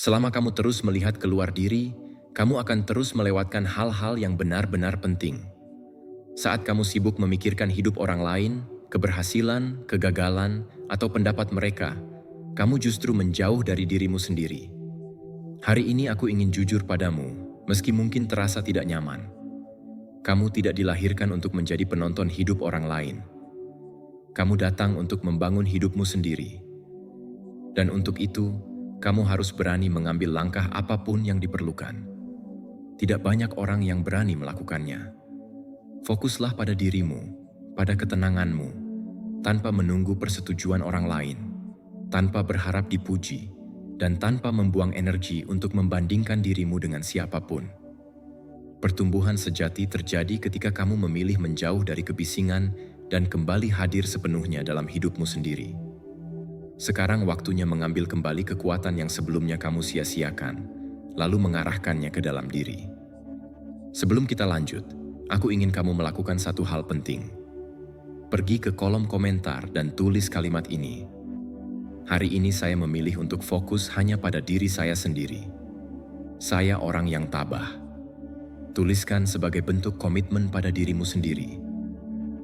Selama kamu terus melihat keluar diri, kamu akan terus melewatkan hal-hal yang benar-benar penting. Saat kamu sibuk memikirkan hidup orang lain, keberhasilan, kegagalan, atau pendapat mereka, kamu justru menjauh dari dirimu sendiri. Hari ini aku ingin jujur padamu, meski mungkin terasa tidak nyaman. Kamu tidak dilahirkan untuk menjadi penonton hidup orang lain. Kamu datang untuk membangun hidupmu sendiri. Dan untuk itu, kamu harus berani mengambil langkah apapun yang diperlukan. Tidak banyak orang yang berani melakukannya. Fokuslah pada dirimu, pada ketenanganmu, tanpa menunggu persetujuan orang lain, tanpa berharap dipuji, dan tanpa membuang energi untuk membandingkan dirimu dengan siapapun. Pertumbuhan sejati terjadi ketika kamu memilih menjauh dari kebisingan dan kembali hadir sepenuhnya dalam hidupmu sendiri. Sekarang waktunya mengambil kembali kekuatan yang sebelumnya kamu sia-siakan, lalu mengarahkannya ke dalam diri. Sebelum kita lanjut, aku ingin kamu melakukan satu hal penting. Pergi ke kolom komentar dan tulis kalimat ini. Hari ini saya memilih untuk fokus hanya pada diri saya sendiri. Saya orang yang tabah. Tuliskan sebagai bentuk komitmen pada dirimu sendiri.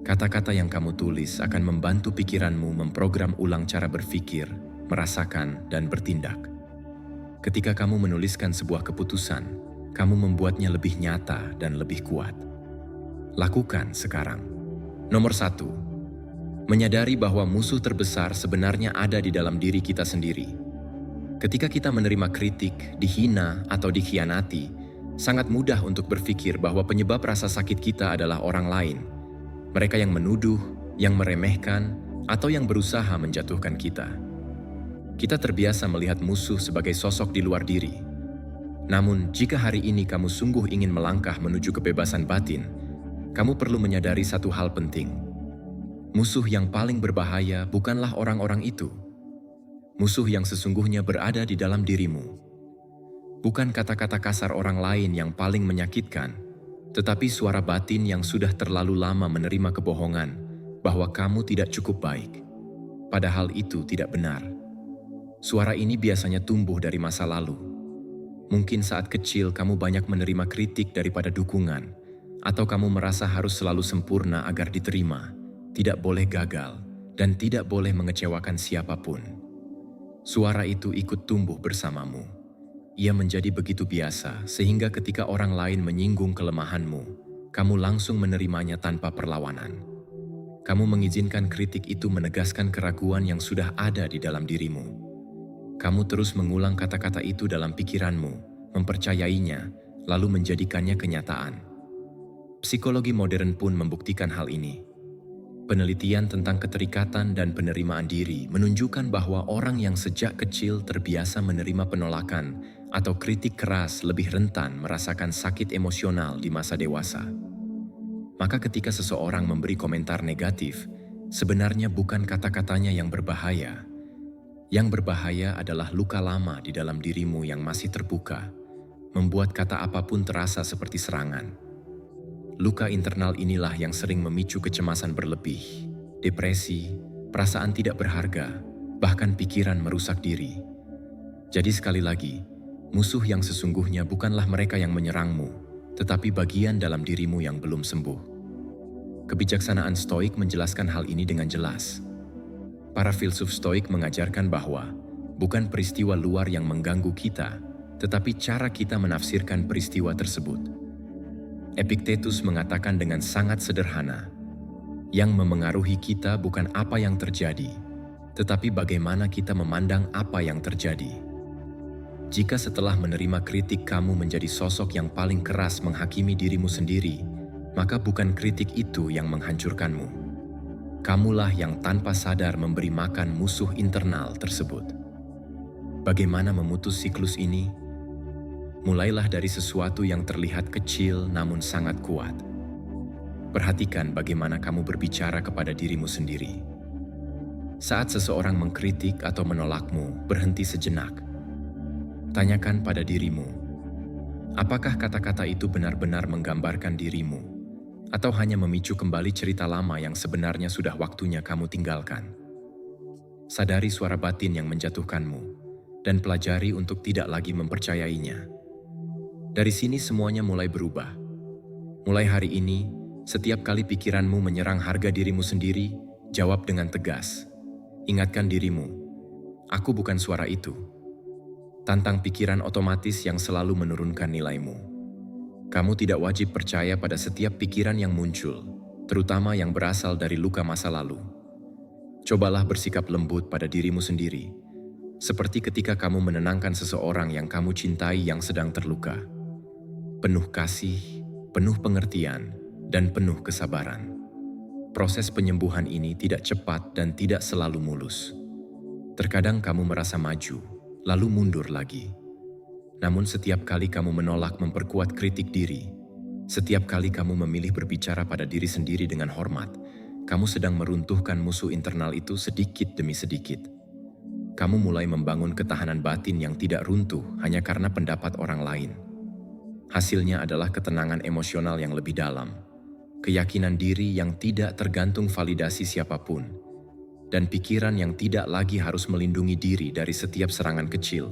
Kata-kata yang kamu tulis akan membantu pikiranmu memprogram ulang cara berpikir, merasakan, dan bertindak. Ketika kamu menuliskan sebuah keputusan, kamu membuatnya lebih nyata dan lebih kuat. Lakukan sekarang. Nomor 1. Menyadari bahwa musuh terbesar sebenarnya ada di dalam diri kita sendiri. Ketika kita menerima kritik, dihina, atau dikhianati, sangat mudah untuk berpikir bahwa penyebab rasa sakit kita adalah orang lain. Mereka yang menuduh, yang meremehkan, atau yang berusaha menjatuhkan kita. Kita terbiasa melihat musuh sebagai sosok di luar diri. Namun, jika hari ini kamu sungguh ingin melangkah menuju kebebasan batin, kamu perlu menyadari satu hal penting. Musuh yang paling berbahaya bukanlah orang-orang itu. Musuh yang sesungguhnya berada di dalam dirimu. Bukan kata-kata kasar orang lain yang paling menyakitkan, tetapi suara batin yang sudah terlalu lama menerima kebohongan bahwa kamu tidak cukup baik. Padahal itu tidak benar. Suara ini biasanya tumbuh dari masa lalu. Mungkin saat kecil kamu banyak menerima kritik daripada dukungan, atau kamu merasa harus selalu sempurna agar diterima, tidak boleh gagal, dan tidak boleh mengecewakan siapapun. Suara itu ikut tumbuh bersamamu. Ia menjadi begitu biasa sehingga ketika orang lain menyinggung kelemahanmu, kamu langsung menerimanya tanpa perlawanan. Kamu mengizinkan kritik itu menegaskan keraguan yang sudah ada di dalam dirimu. Kamu terus mengulang kata-kata itu dalam pikiranmu, mempercayainya, lalu menjadikannya kenyataan. Psikologi modern pun membuktikan hal ini. Penelitian tentang keterikatan dan penerimaan diri menunjukkan bahwa orang yang sejak kecil terbiasa menerima penolakan atau kritik keras lebih rentan merasakan sakit emosional di masa dewasa. Maka ketika seseorang memberi komentar negatif, sebenarnya bukan kata-katanya yang berbahaya. Yang berbahaya adalah luka lama di dalam dirimu yang masih terbuka, membuat kata apapun terasa seperti serangan. Luka internal inilah yang sering memicu kecemasan berlebih, depresi, perasaan tidak berharga, bahkan pikiran merusak diri. Jadi sekali lagi, musuh yang sesungguhnya bukanlah mereka yang menyerangmu, tetapi bagian dalam dirimu yang belum sembuh. Kebijaksanaan Stoik menjelaskan hal ini dengan jelas. Para filsuf Stoik mengajarkan bahwa bukan peristiwa luar yang mengganggu kita, tetapi cara kita menafsirkan peristiwa tersebut. Epictetus mengatakan dengan sangat sederhana, yang memengaruhi kita bukan apa yang terjadi, tetapi bagaimana kita memandang apa yang terjadi. Jika setelah menerima kritik kamu menjadi sosok yang paling keras menghakimi dirimu sendiri, maka bukan kritik itu yang menghancurkanmu. Kamulah yang tanpa sadar memberi makan musuh internal tersebut. Bagaimana memutus siklus ini? Mulailah dari sesuatu yang terlihat kecil namun sangat kuat. Perhatikan bagaimana kamu berbicara kepada dirimu sendiri. Saat seseorang mengkritik atau menolakmu, berhenti sejenak. Tanyakan pada dirimu, apakah kata-kata itu benar-benar menggambarkan dirimu, atau hanya memicu kembali cerita lama yang sebenarnya sudah waktunya kamu tinggalkan? Sadari suara batin yang menjatuhkanmu, dan pelajari untuk tidak lagi mempercayainya. Dari sini semuanya mulai berubah. Mulai hari ini, setiap kali pikiranmu menyerang harga dirimu sendiri, jawab dengan tegas. Ingatkan dirimu, aku bukan suara itu. Tantang pikiran otomatis yang selalu menurunkan nilaimu. Kamu tidak wajib percaya pada setiap pikiran yang muncul, terutama yang berasal dari luka masa lalu. Cobalah bersikap lembut pada dirimu sendiri, seperti ketika kamu menenangkan seseorang yang kamu cintai yang sedang terluka. Penuh kasih, penuh pengertian, dan penuh kesabaran. Proses penyembuhan ini tidak cepat dan tidak selalu mulus. Terkadang kamu merasa maju, lalu mundur lagi. Namun setiap kali kamu menolak memperkuat kritik diri, setiap kali kamu memilih berbicara pada diri sendiri dengan hormat, kamu sedang meruntuhkan musuh internal itu sedikit demi sedikit. Kamu mulai membangun ketahanan batin yang tidak runtuh hanya karena pendapat orang lain. Hasilnya adalah ketenangan emosional yang lebih dalam, keyakinan diri yang tidak tergantung validasi siapapun, dan pikiran yang tidak lagi harus melindungi diri dari setiap serangan kecil,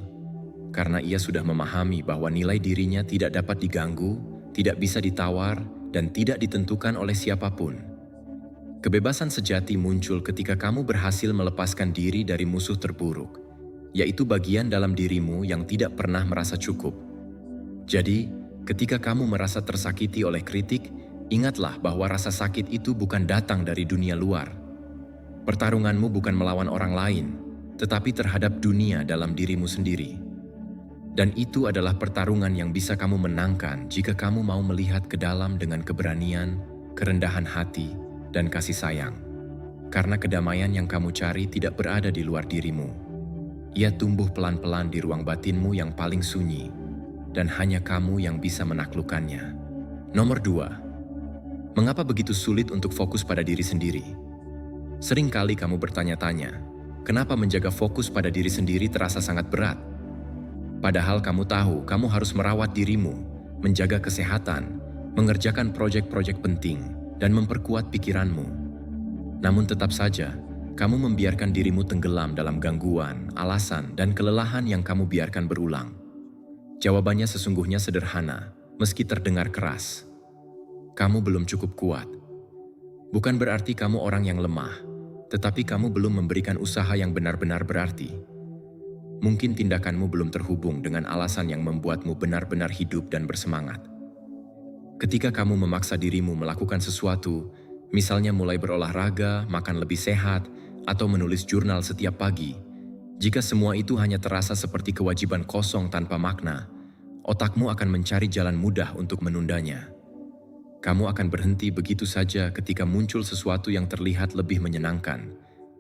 karena ia sudah memahami bahwa nilai dirinya tidak dapat diganggu, tidak bisa ditawar, dan tidak ditentukan oleh siapapun. Kebebasan sejati muncul ketika kamu berhasil melepaskan diri dari musuh terburuk, yaitu bagian dalam dirimu yang tidak pernah merasa cukup. Jadi, ketika kamu merasa tersakiti oleh kritik, ingatlah bahwa rasa sakit itu bukan datang dari dunia luar. Pertarunganmu bukan melawan orang lain, tetapi terhadap dunia dalam dirimu sendiri. Dan itu adalah pertarungan yang bisa kamu menangkan jika kamu mau melihat ke dalam dengan keberanian, kerendahan hati, dan kasih sayang. Karena kedamaian yang kamu cari tidak berada di luar dirimu. Ia tumbuh pelan-pelan di ruang batinmu yang paling sunyi, dan hanya kamu yang bisa menaklukkannya. Nomor 2. Mengapa begitu sulit untuk fokus pada diri sendiri? Seringkali kamu bertanya-tanya, kenapa menjaga fokus pada diri sendiri terasa sangat berat? Padahal kamu tahu kamu harus merawat dirimu, menjaga kesehatan, mengerjakan proyek-proyek penting, dan memperkuat pikiranmu. Namun tetap saja, kamu membiarkan dirimu tenggelam dalam gangguan, alasan, dan kelelahan yang kamu biarkan berulang. Jawabannya sesungguhnya sederhana, meski terdengar keras. Kamu belum cukup kuat. Bukan berarti kamu orang yang lemah, tetapi kamu belum memberikan usaha yang benar-benar berarti. Mungkin tindakanmu belum terhubung dengan alasan yang membuatmu benar-benar hidup dan bersemangat. Ketika kamu memaksa dirimu melakukan sesuatu, misalnya mulai berolahraga, makan lebih sehat, atau menulis jurnal setiap pagi, jika semua itu hanya terasa seperti kewajiban kosong tanpa makna, otakmu akan mencari jalan mudah untuk menundanya. Kamu akan berhenti begitu saja ketika muncul sesuatu yang terlihat lebih menyenangkan,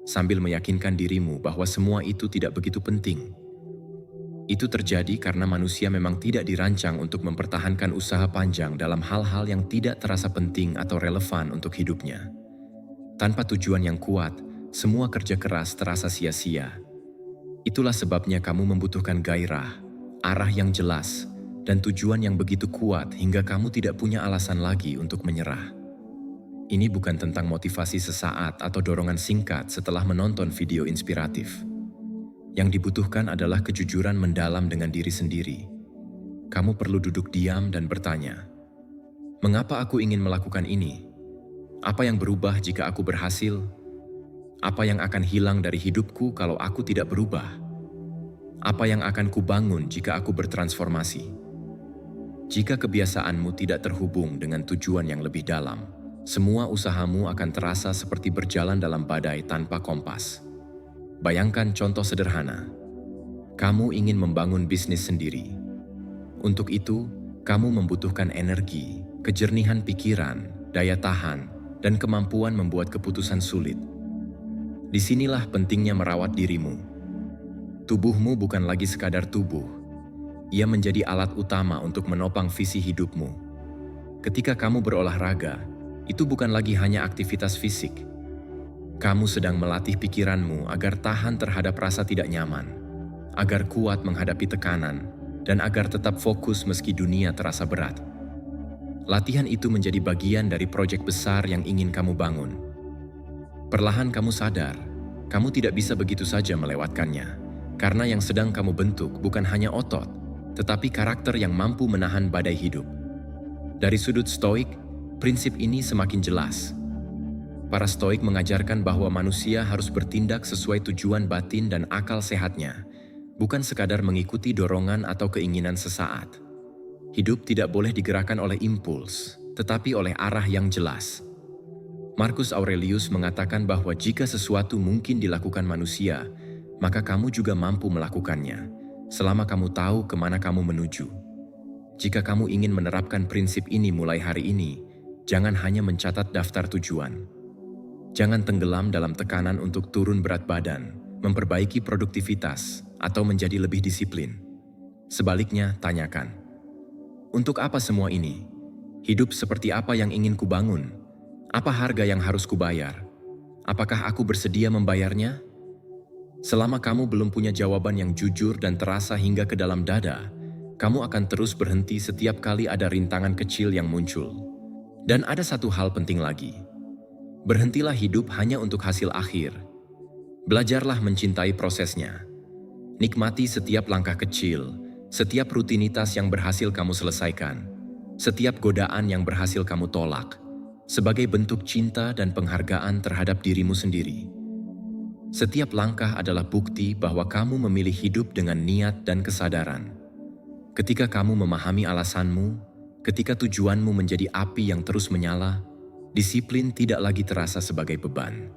sambil meyakinkan dirimu bahwa semua itu tidak begitu penting. Itu terjadi karena manusia memang tidak dirancang untuk mempertahankan usaha panjang dalam hal-hal yang tidak terasa penting atau relevan untuk hidupnya. Tanpa tujuan yang kuat, semua kerja keras terasa sia-sia. Itulah sebabnya kamu membutuhkan gairah, arah yang jelas, dan tujuan yang begitu kuat hingga kamu tidak punya alasan lagi untuk menyerah. Ini bukan tentang motivasi sesaat atau dorongan singkat setelah menonton video inspiratif. Yang dibutuhkan adalah kejujuran mendalam dengan diri sendiri. Kamu perlu duduk diam dan bertanya, mengapa aku ingin melakukan ini? Apa yang berubah jika aku berhasil? Apa yang akan hilang dari hidupku kalau aku tidak berubah? Apa yang akan kubangun jika aku bertransformasi? Jika kebiasaanmu tidak terhubung dengan tujuan yang lebih dalam, semua usahamu akan terasa seperti berjalan dalam badai tanpa kompas. Bayangkan contoh sederhana. Kamu ingin membangun bisnis sendiri. Untuk itu, kamu membutuhkan energi, kejernihan pikiran, daya tahan, dan kemampuan membuat keputusan sulit. Disinilah pentingnya merawat dirimu. Tubuhmu bukan lagi sekadar tubuh. Ia menjadi alat utama untuk menopang visi hidupmu. Ketika kamu berolahraga, itu bukan lagi hanya aktivitas fisik. Kamu sedang melatih pikiranmu agar tahan terhadap rasa tidak nyaman, agar kuat menghadapi tekanan, dan agar tetap fokus meski dunia terasa berat. Latihan itu menjadi bagian dari proyek besar yang ingin kamu bangun. Perlahan kamu sadar, kamu tidak bisa begitu saja melewatkannya. Karena yang sedang kamu bentuk bukan hanya otot, tetapi karakter yang mampu menahan badai hidup. Dari sudut Stoik, prinsip ini semakin jelas. Para Stoik mengajarkan bahwa manusia harus bertindak sesuai tujuan batin dan akal sehatnya, bukan sekadar mengikuti dorongan atau keinginan sesaat. Hidup tidak boleh digerakkan oleh impuls, tetapi oleh arah yang jelas. Marcus Aurelius mengatakan bahwa jika sesuatu mungkin dilakukan manusia, maka kamu juga mampu melakukannya, selama kamu tahu kemana kamu menuju. Jika kamu ingin menerapkan prinsip ini mulai hari ini, jangan hanya mencatat daftar tujuan. Jangan tenggelam dalam tekanan untuk turun berat badan, memperbaiki produktivitas, atau menjadi lebih disiplin. Sebaliknya, tanyakan, untuk apa semua ini? Hidup seperti apa yang ingin kubangun? Apa harga yang harus kubayar? Apakah aku bersedia membayarnya? Selama kamu belum punya jawaban yang jujur dan terasa hingga ke dalam dada, kamu akan terus berhenti setiap kali ada rintangan kecil yang muncul. Dan ada satu hal penting lagi. Berhentilah hidup hanya untuk hasil akhir. Belajarlah mencintai prosesnya. Nikmati setiap langkah kecil, setiap rutinitas yang berhasil kamu selesaikan, setiap godaan yang berhasil kamu tolak, sebagai bentuk cinta dan penghargaan terhadap dirimu sendiri. Setiap langkah adalah bukti bahwa kamu memilih hidup dengan niat dan kesadaran. Ketika kamu memahami alasanmu, ketika tujuanmu menjadi api yang terus menyala, disiplin tidak lagi terasa sebagai beban.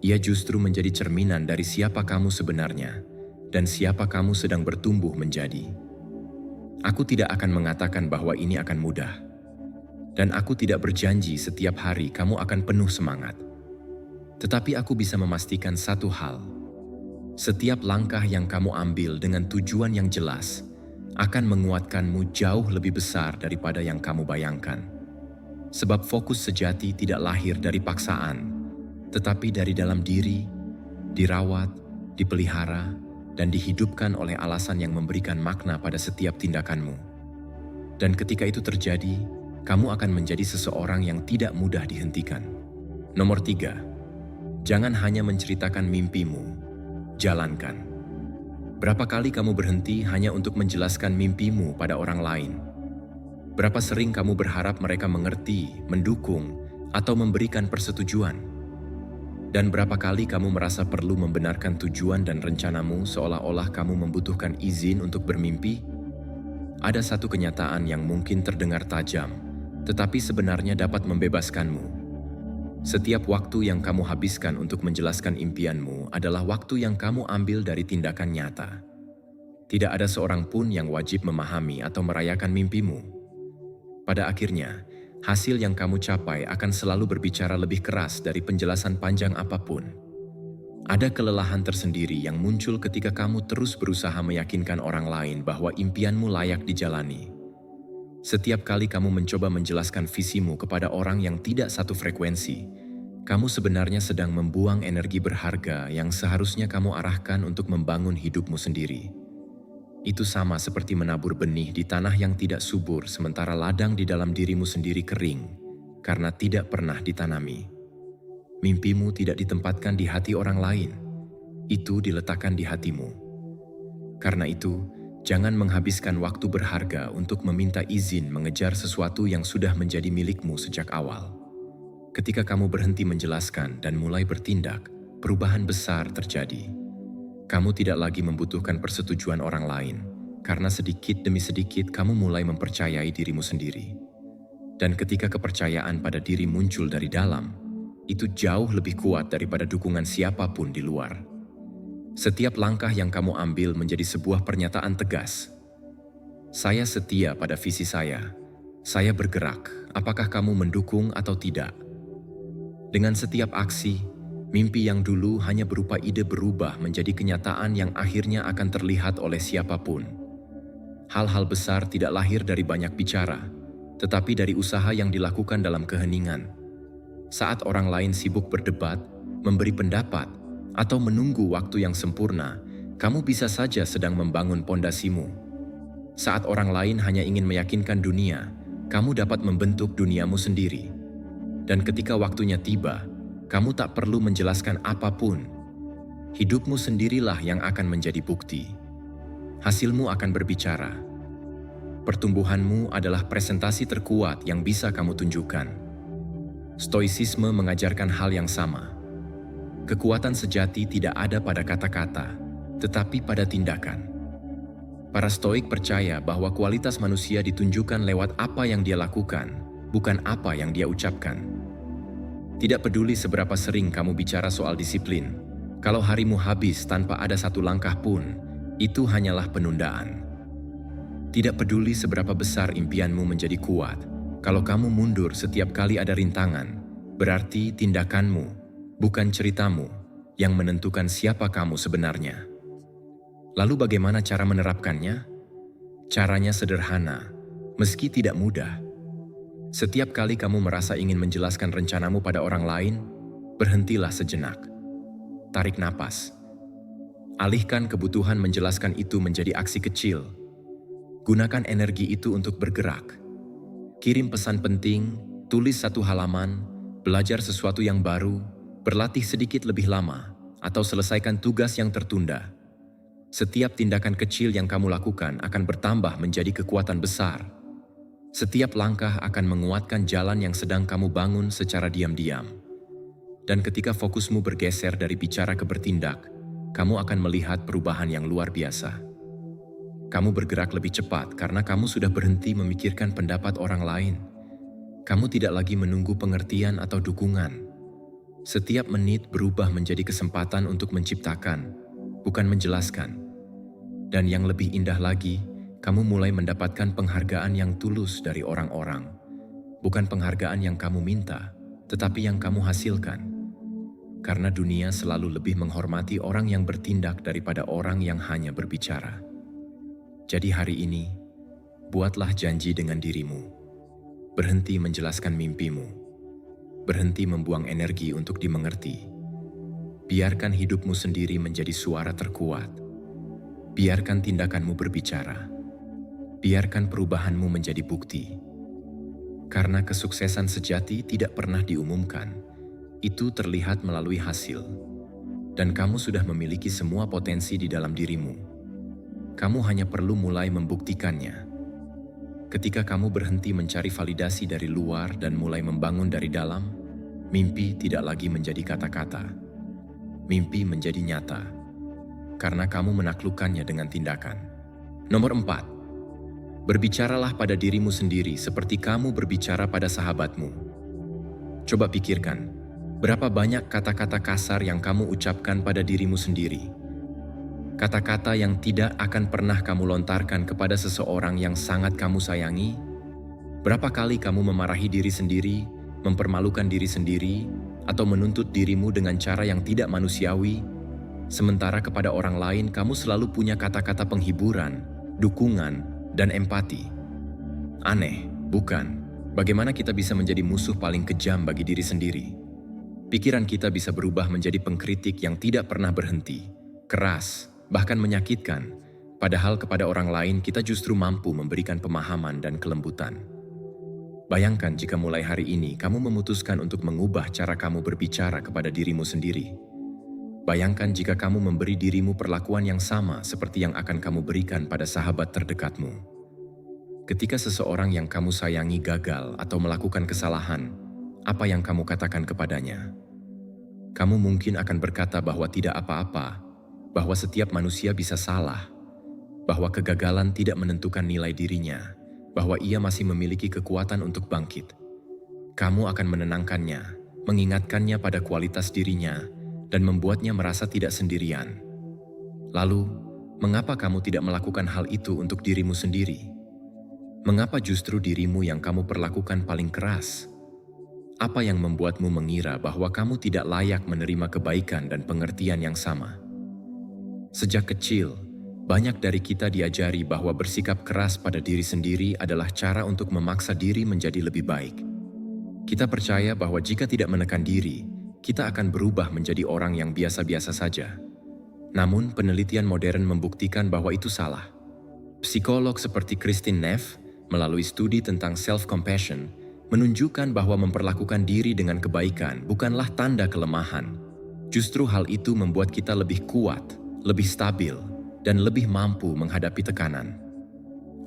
Ia justru menjadi cerminan dari siapa kamu sebenarnya dan siapa kamu sedang bertumbuh menjadi. Aku tidak akan mengatakan bahwa ini akan mudah. Dan aku tidak berjanji setiap hari kamu akan penuh semangat. Tetapi aku bisa memastikan satu hal. Setiap langkah yang kamu ambil dengan tujuan yang jelas akan menguatkanmu jauh lebih besar daripada yang kamu bayangkan. Sebab fokus sejati tidak lahir dari paksaan, tetapi dari dalam diri, dirawat, dipelihara, dan dihidupkan oleh alasan yang memberikan makna pada setiap tindakanmu. Dan ketika itu terjadi, kamu akan menjadi seseorang yang tidak mudah dihentikan. Nomor 3, jangan hanya menceritakan mimpimu, jalankan. Berapa kali kamu berhenti hanya untuk menjelaskan mimpimu pada orang lain? Berapa sering kamu berharap mereka mengerti, mendukung, atau memberikan persetujuan? Dan berapa kali kamu merasa perlu membenarkan tujuan dan rencanamu seolah-olah kamu membutuhkan izin untuk bermimpi? Ada satu kenyataan yang mungkin terdengar tajam, tetapi sebenarnya dapat membebaskanmu. Setiap waktu yang kamu habiskan untuk menjelaskan impianmu adalah waktu yang kamu ambil dari tindakan nyata. Tidak ada seorang pun yang wajib memahami atau merayakan mimpimu. Pada akhirnya, hasil yang kamu capai akan selalu berbicara lebih keras dari penjelasan panjang apapun. Ada kelelahan tersendiri yang muncul ketika kamu terus berusaha meyakinkan orang lain bahwa impianmu layak dijalani. Setiap kali kamu mencoba menjelaskan visimu kepada orang yang tidak satu frekuensi, kamu sebenarnya sedang membuang energi berharga yang seharusnya kamu arahkan untuk membangun hidupmu sendiri. Itu sama seperti menabur benih di tanah yang tidak subur sementara ladang di dalam dirimu sendiri kering karena tidak pernah ditanami. Mimpimu tidak ditempatkan di hati orang lain, itu diletakkan di hatimu. Karena itu, jangan menghabiskan waktu berharga untuk meminta izin mengejar sesuatu yang sudah menjadi milikmu sejak awal. Ketika kamu berhenti menjelaskan dan mulai bertindak, perubahan besar terjadi. Kamu tidak lagi membutuhkan persetujuan orang lain, karena sedikit demi sedikit kamu mulai mempercayai dirimu sendiri. Dan ketika kepercayaan pada diri muncul dari dalam, itu jauh lebih kuat daripada dukungan siapapun di luar. Setiap langkah yang kamu ambil menjadi sebuah pernyataan tegas. Saya setia pada visi saya. Saya bergerak, apakah kamu mendukung atau tidak? Dengan setiap aksi, mimpi yang dulu hanya berupa ide berubah menjadi kenyataan yang akhirnya akan terlihat oleh siapapun. Hal-hal besar tidak lahir dari banyak bicara, tetapi dari usaha yang dilakukan dalam keheningan. Saat orang lain sibuk berdebat, memberi pendapat, atau menunggu waktu yang sempurna, kamu bisa saja sedang membangun pondasimu. Saat orang lain hanya ingin meyakinkan dunia, kamu dapat membentuk duniamu sendiri. Dan ketika waktunya tiba, kamu tak perlu menjelaskan apapun. Hidupmu sendirilah yang akan menjadi bukti. Hasilmu akan berbicara. Pertumbuhanmu adalah presentasi terkuat yang bisa kamu tunjukkan. Stoicisme mengajarkan hal yang sama. Kekuatan sejati tidak ada pada kata-kata, tetapi pada tindakan. Para Stoik percaya bahwa kualitas manusia ditunjukkan lewat apa yang dia lakukan, bukan apa yang dia ucapkan. Tidak peduli seberapa sering kamu bicara soal disiplin, kalau harimu habis tanpa ada satu langkah pun, itu hanyalah penundaan. Tidak peduli seberapa besar impianmu menjadi kuat, kalau kamu mundur setiap kali ada rintangan, berarti tindakanmu, bukan ceritamu, yang menentukan siapa kamu sebenarnya. Lalu bagaimana cara menerapkannya? Caranya sederhana, meski tidak mudah. Setiap kali kamu merasa ingin menjelaskan rencanamu pada orang lain, berhentilah sejenak. Tarik napas. Alihkan kebutuhan menjelaskan itu menjadi aksi kecil. Gunakan energi itu untuk bergerak. Kirim pesan penting, tulis satu halaman, belajar sesuatu yang baru, berlatih sedikit lebih lama, atau selesaikan tugas yang tertunda. Setiap tindakan kecil yang kamu lakukan akan bertambah menjadi kekuatan besar. Setiap langkah akan menguatkan jalan yang sedang kamu bangun secara diam-diam. Dan ketika fokusmu bergeser dari bicara ke bertindak, kamu akan melihat perubahan yang luar biasa. Kamu bergerak lebih cepat karena kamu sudah berhenti memikirkan pendapat orang lain. Kamu tidak lagi menunggu pengertian atau dukungan. Setiap menit berubah menjadi kesempatan untuk menciptakan, bukan menjelaskan. Dan yang lebih indah lagi, kamu mulai mendapatkan penghargaan yang tulus dari orang-orang. Bukan penghargaan yang kamu minta, tetapi yang kamu hasilkan. Karena dunia selalu lebih menghormati orang yang bertindak daripada orang yang hanya berbicara. Jadi hari ini, buatlah janji dengan dirimu. Berhenti menjelaskan mimpimu. Berhenti membuang energi untuk dimengerti. Biarkan hidupmu sendiri menjadi suara terkuat. Biarkan tindakanmu berbicara. Biarkan perubahanmu menjadi bukti. Karena kesuksesan sejati tidak pernah diumumkan. Itu terlihat melalui hasil. Dan kamu sudah memiliki semua potensi di dalam dirimu. Kamu hanya perlu mulai membuktikannya. Ketika kamu berhenti mencari validasi dari luar dan mulai membangun dari dalam, mimpi tidak lagi menjadi kata-kata. Mimpi menjadi nyata. Karena kamu menaklukkannya dengan tindakan. Nomor 4. Berbicaralah pada dirimu sendiri seperti kamu berbicara pada sahabatmu. Coba pikirkan. Berapa banyak kata-kata kasar yang kamu ucapkan pada dirimu sendiri? Kata-kata yang tidak akan pernah kamu lontarkan kepada seseorang yang sangat kamu sayangi? Berapa kali kamu memarahi diri sendiri, mempermalukan diri sendiri, atau menuntut dirimu dengan cara yang tidak manusiawi? Sementara kepada orang lain kamu selalu punya kata-kata penghiburan, dukungan, dan empati. Aneh, bukan? Bagaimana kita bisa menjadi musuh paling kejam bagi diri sendiri? Pikiran kita bisa berubah menjadi pengkritik yang tidak pernah berhenti, keras, bahkan menyakitkan, padahal kepada orang lain kita justru mampu memberikan pemahaman dan kelembutan. Bayangkan jika mulai hari ini kamu memutuskan untuk mengubah cara kamu berbicara kepada dirimu sendiri. Bayangkan jika kamu memberi dirimu perlakuan yang sama seperti yang akan kamu berikan pada sahabat terdekatmu. Ketika seseorang yang kamu sayangi gagal atau melakukan kesalahan, apa yang kamu katakan kepadanya? Kamu mungkin akan berkata bahwa tidak apa-apa, bahwa setiap manusia bisa salah, bahwa kegagalan tidak menentukan nilai dirinya, bahwa ia masih memiliki kekuatan untuk bangkit. Kamu akan menenangkannya, mengingatkannya pada kualitas dirinya, dan membuatnya merasa tidak sendirian. Lalu, mengapa kamu tidak melakukan hal itu untuk dirimu sendiri? Mengapa justru dirimu yang kamu perlakukan paling keras? Apa yang membuatmu mengira bahwa kamu tidak layak menerima kebaikan dan pengertian yang sama? Sejak kecil, banyak dari kita diajari bahwa bersikap keras pada diri sendiri adalah cara untuk memaksa diri menjadi lebih baik. Kita percaya bahwa jika tidak menekan diri, kita akan berubah menjadi orang yang biasa-biasa saja. Namun, penelitian modern membuktikan bahwa itu salah. Psikolog seperti Kristin Neff, melalui studi tentang self-compassion, menunjukkan bahwa memperlakukan diri dengan kebaikan bukanlah tanda kelemahan, Justru hal itu membuat kita lebih kuat, lebih stabil, dan lebih mampu menghadapi tekanan.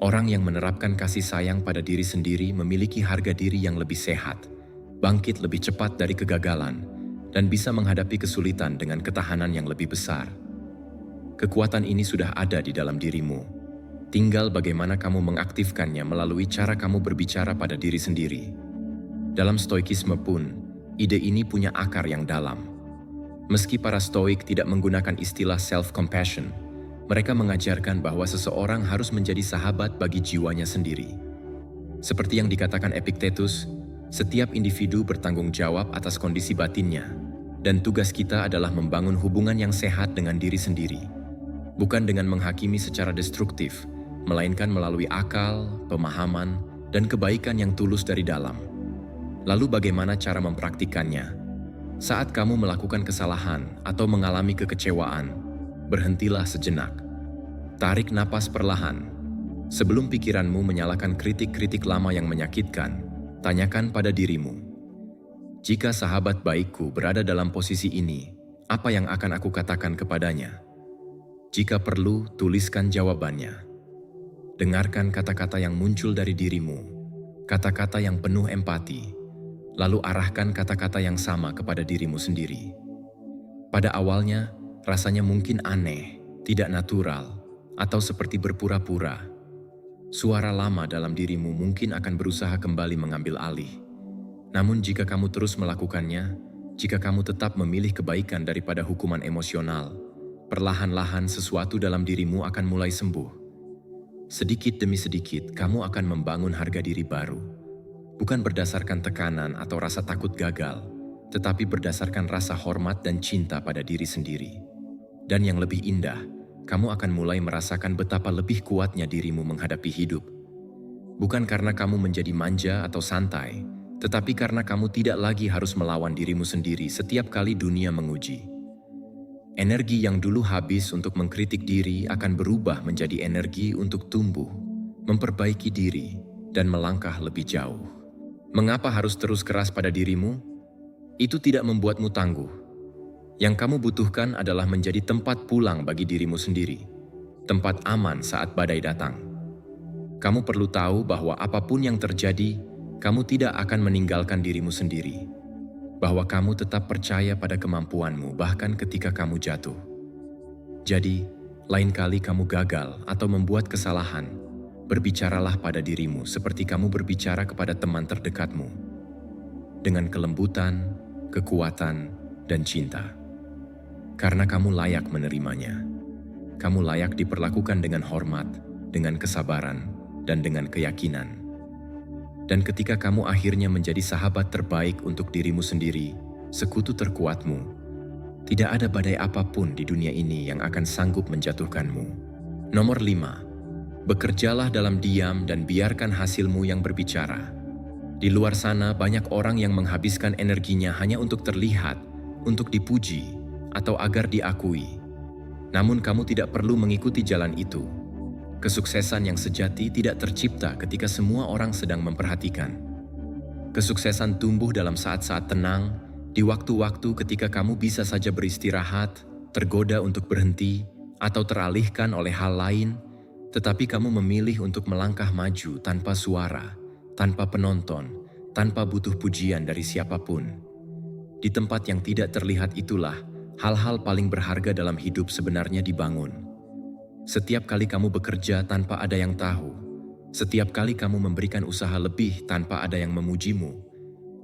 Orang yang menerapkan kasih sayang pada diri sendiri memiliki harga diri yang lebih sehat, bangkit lebih cepat dari kegagalan, dan bisa menghadapi kesulitan dengan ketahanan yang lebih besar. Kekuatan ini sudah ada di dalam dirimu. Tinggal bagaimana kamu mengaktifkannya melalui cara kamu berbicara pada diri sendiri. Dalam Stoikisme pun, ide ini punya akar yang dalam. Meski para Stoik tidak menggunakan istilah self-compassion, mereka mengajarkan bahwa seseorang harus menjadi sahabat bagi jiwanya sendiri. Seperti yang dikatakan Epictetus, setiap individu bertanggung jawab atas kondisi batinnya, dan tugas kita adalah membangun hubungan yang sehat dengan diri sendiri. Bukan dengan menghakimi secara destruktif, melainkan melalui akal, pemahaman, dan kebaikan yang tulus dari dalam. Lalu bagaimana cara mempraktikannya? Saat kamu melakukan kesalahan atau mengalami kekecewaan, berhentilah sejenak. Tarik napas perlahan. Sebelum pikiranmu menyalakan kritik-kritik lama yang menyakitkan, tanyakan pada dirimu, jika sahabat baikku berada dalam posisi ini, apa yang akan aku katakan kepadanya? Jika perlu, tuliskan jawabannya. Dengarkan kata-kata yang muncul dari dirimu, kata-kata yang penuh empati. Lalu arahkan kata-kata yang sama kepada dirimu sendiri. Pada awalnya, rasanya mungkin aneh, tidak natural, atau seperti berpura-pura. Suara lama dalam dirimu mungkin akan berusaha kembali mengambil alih. Namun jika kamu terus melakukannya, jika kamu tetap memilih kebaikan daripada hukuman emosional, perlahan-lahan sesuatu dalam dirimu akan mulai sembuh. Sedikit demi sedikit, kamu akan membangun harga diri baru. Bukan berdasarkan tekanan atau rasa takut gagal, tetapi berdasarkan rasa hormat dan cinta pada diri sendiri. Dan yang lebih indah, kamu akan mulai merasakan betapa lebih kuatnya dirimu menghadapi hidup. Bukan karena kamu menjadi manja atau santai, tetapi karena kamu tidak lagi harus melawan dirimu sendiri setiap kali dunia menguji. Energi yang dulu habis untuk mengkritik diri akan berubah menjadi energi untuk tumbuh, memperbaiki diri, dan melangkah lebih jauh. Mengapa harus terus keras pada dirimu? Itu tidak membuatmu tangguh. Yang kamu butuhkan adalah menjadi tempat pulang bagi dirimu sendiri, tempat aman saat badai datang. Kamu perlu tahu bahwa apapun yang terjadi, kamu tidak akan meninggalkan dirimu sendiri. Bahwa kamu tetap percaya pada kemampuanmu bahkan ketika kamu jatuh. Jadi, lain kali kamu gagal atau membuat kesalahan, berbicaralah pada dirimu seperti kamu berbicara kepada teman terdekatmu. Dengan kelembutan, kekuatan, dan cinta. Karena kamu layak menerimanya. Kamu layak diperlakukan dengan hormat, dengan kesabaran, dan dengan keyakinan. Dan ketika kamu akhirnya menjadi sahabat terbaik untuk dirimu sendiri, sekutu terkuatmu, tidak ada badai apapun di dunia ini yang akan sanggup menjatuhkanmu. Nomor 5. Bekerjalah dalam diam dan biarkan hasilmu yang berbicara. Di luar sana banyak orang yang menghabiskan energinya hanya untuk terlihat, untuk dipuji, atau agar diakui. Namun kamu tidak perlu mengikuti jalan itu. Kesuksesan yang sejati tidak tercipta ketika semua orang sedang memperhatikan. Kesuksesan tumbuh dalam saat-saat tenang, di waktu-waktu ketika kamu bisa saja beristirahat, tergoda untuk berhenti, atau teralihkan oleh hal lain, tetapi kamu memilih untuk melangkah maju tanpa suara, tanpa penonton, tanpa butuh pujian dari siapapun. Di tempat yang tidak terlihat itulah, hal-hal paling berharga dalam hidup sebenarnya dibangun. Setiap kali kamu bekerja tanpa ada yang tahu, setiap kali kamu memberikan usaha lebih tanpa ada yang memujimu,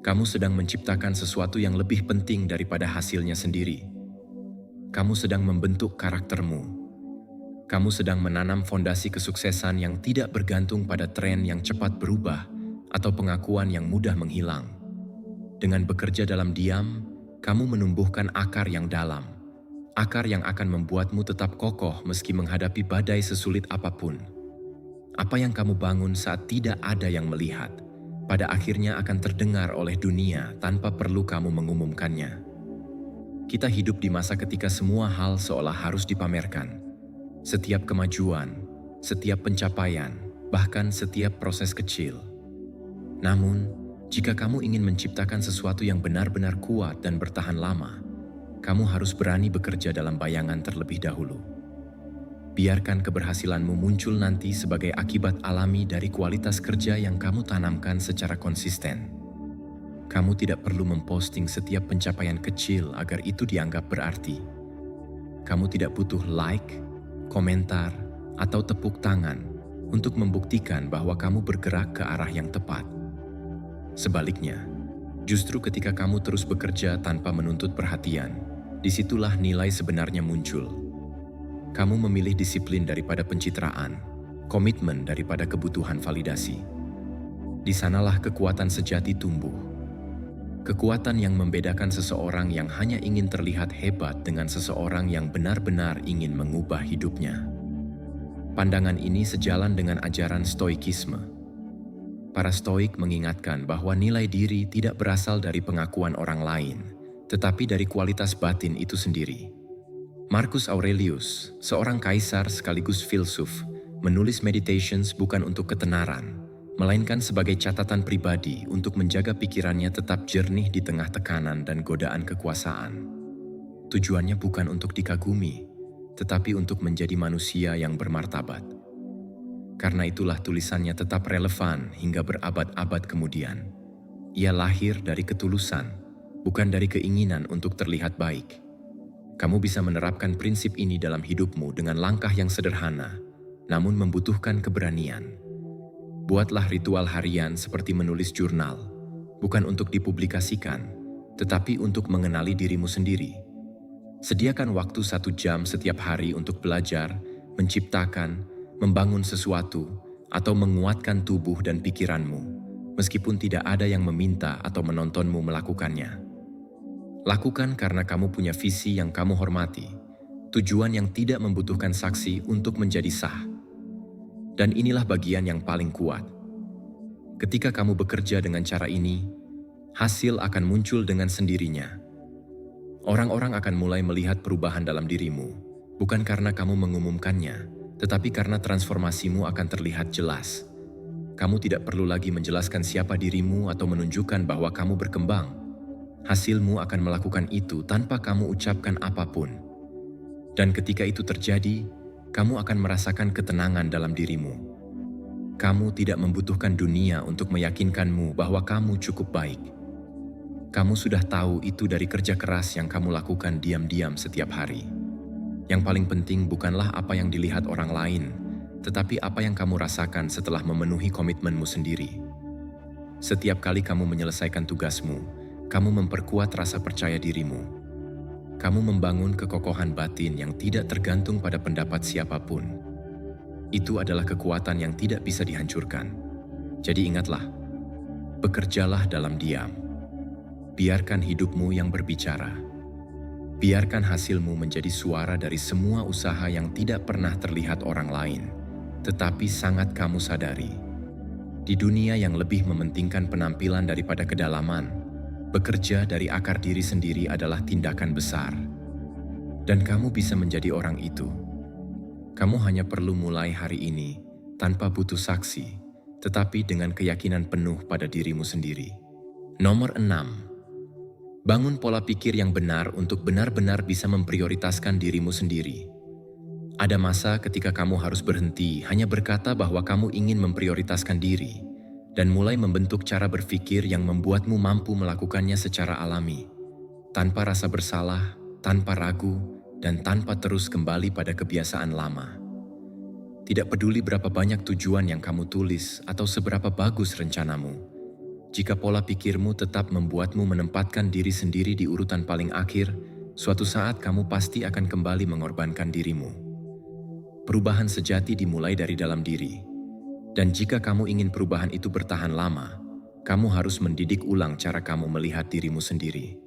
kamu sedang menciptakan sesuatu yang lebih penting daripada hasilnya sendiri. Kamu sedang membentuk karaktermu. Kamu sedang menanam fondasi kesuksesan yang tidak bergantung pada tren yang cepat berubah atau pengakuan yang mudah menghilang. Dengan bekerja dalam diam, kamu menumbuhkan akar yang dalam, akar yang akan membuatmu tetap kokoh meski menghadapi badai sesulit apapun. Apa yang kamu bangun saat tidak ada yang melihat, pada akhirnya akan terdengar oleh dunia tanpa perlu kamu mengumumkannya. Kita hidup di masa ketika semua hal seolah harus dipamerkan. Setiap kemajuan, setiap pencapaian, bahkan setiap proses kecil. Namun, jika kamu ingin menciptakan sesuatu yang benar-benar kuat dan bertahan lama, kamu harus berani bekerja dalam bayangan terlebih dahulu. Biarkan keberhasilanmu muncul nanti sebagai akibat alami dari kualitas kerja yang kamu tanamkan secara konsisten. Kamu tidak perlu memposting setiap pencapaian kecil agar itu dianggap berarti. Kamu tidak butuh like, komentar, atau tepuk tangan untuk membuktikan bahwa kamu bergerak ke arah yang tepat. Sebaliknya, justru ketika kamu terus bekerja tanpa menuntut perhatian, disitulah nilai sebenarnya muncul. Kamu memilih disiplin daripada pencitraan, komitmen daripada kebutuhan validasi. Di sanalah kekuatan sejati tumbuh. Kekuatan yang membedakan seseorang yang hanya ingin terlihat hebat dengan seseorang yang benar-benar ingin mengubah hidupnya. Pandangan ini sejalan dengan ajaran Stoikisme. Para Stoik mengingatkan bahwa nilai diri tidak berasal dari pengakuan orang lain, tetapi dari kualitas batin itu sendiri. Marcus Aurelius, seorang kaisar sekaligus filsuf, menulis Meditations bukan untuk ketenaran, melainkan sebagai catatan pribadi untuk menjaga pikirannya tetap jernih di tengah tekanan dan godaan kekuasaan. Tujuannya bukan untuk dikagumi, tetapi untuk menjadi manusia yang bermartabat. Karena itulah tulisannya tetap relevan hingga berabad-abad kemudian. Ia lahir dari ketulusan, bukan dari keinginan untuk terlihat baik. Kamu bisa menerapkan prinsip ini dalam hidupmu dengan langkah yang sederhana, namun membutuhkan keberanian. Buatlah ritual harian seperti menulis jurnal, bukan untuk dipublikasikan, tetapi untuk mengenali dirimu sendiri. Sediakan waktu 1 jam setiap hari untuk belajar, menciptakan, membangun sesuatu, atau menguatkan tubuh dan pikiranmu, meskipun tidak ada yang meminta atau menontonmu melakukannya. Lakukan karena kamu punya visi yang kamu hormati, tujuan yang tidak membutuhkan saksi untuk menjadi sah. Dan inilah bagian yang paling kuat. Ketika kamu bekerja dengan cara ini, hasil akan muncul dengan sendirinya. Orang-orang akan mulai melihat perubahan dalam dirimu, bukan karena kamu mengumumkannya, tetapi karena transformasimu akan terlihat jelas. Kamu tidak perlu lagi menjelaskan siapa dirimu atau menunjukkan bahwa kamu berkembang. Hasilmu akan melakukan itu tanpa kamu ucapkan apapun. Dan ketika itu terjadi, kamu akan merasakan ketenangan dalam dirimu. Kamu tidak membutuhkan dunia untuk meyakinkanmu bahwa kamu cukup baik. Kamu sudah tahu itu dari kerja keras yang kamu lakukan diam-diam setiap hari. Yang paling penting bukanlah apa yang dilihat orang lain, tetapi apa yang kamu rasakan setelah memenuhi komitmenmu sendiri. Setiap kali kamu menyelesaikan tugasmu, kamu memperkuat rasa percaya dirimu. Kamu membangun kekokohan batin yang tidak tergantung pada pendapat siapapun. Itu adalah kekuatan yang tidak bisa dihancurkan. Jadi ingatlah, bekerjalah dalam diam. Biarkan hidupmu yang berbicara. Biarkan hasilmu menjadi suara dari semua usaha yang tidak pernah terlihat orang lain, tetapi sangat kamu sadari. Di dunia yang lebih mementingkan penampilan daripada kedalaman, bekerja dari akar diri sendiri adalah tindakan besar. Dan kamu bisa menjadi orang itu. Kamu hanya perlu mulai hari ini tanpa butuh saksi, tetapi dengan keyakinan penuh pada dirimu sendiri. Nomor 6. Bangun pola pikir yang benar untuk benar-benar bisa memprioritaskan dirimu sendiri. Ada masa ketika kamu harus berhenti hanya berkata bahwa kamu ingin memprioritaskan diri, dan mulai membentuk cara berpikir yang membuatmu mampu melakukannya secara alami, tanpa rasa bersalah, tanpa ragu, dan tanpa terus kembali pada kebiasaan lama. Tidak peduli berapa banyak tujuan yang kamu tulis atau seberapa bagus rencanamu, jika pola pikirmu tetap membuatmu menempatkan diri sendiri di urutan paling akhir, suatu saat kamu pasti akan kembali mengorbankan dirimu. Perubahan sejati dimulai dari dalam diri. Dan jika kamu ingin perubahan itu bertahan lama, kamu harus mendidik ulang cara kamu melihat dirimu sendiri.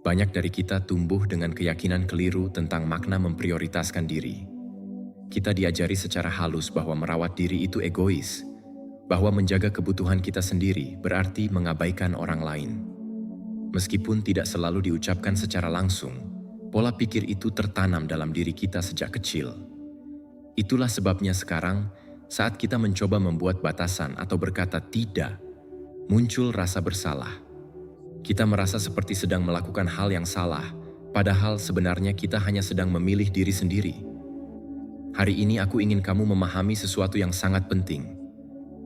Banyak dari kita tumbuh dengan keyakinan keliru tentang makna memprioritaskan diri. Kita diajari secara halus bahwa merawat diri itu egois, bahwa menjaga kebutuhan kita sendiri berarti mengabaikan orang lain. Meskipun tidak selalu diucapkan secara langsung, pola pikir itu tertanam dalam diri kita sejak kecil. Itulah sebabnya sekarang, saat kita mencoba membuat batasan atau berkata tidak, muncul rasa bersalah. Kita merasa seperti sedang melakukan hal yang salah, Padahal sebenarnya kita hanya sedang memilih diri sendiri. Hari ini aku ingin kamu memahami sesuatu yang sangat penting.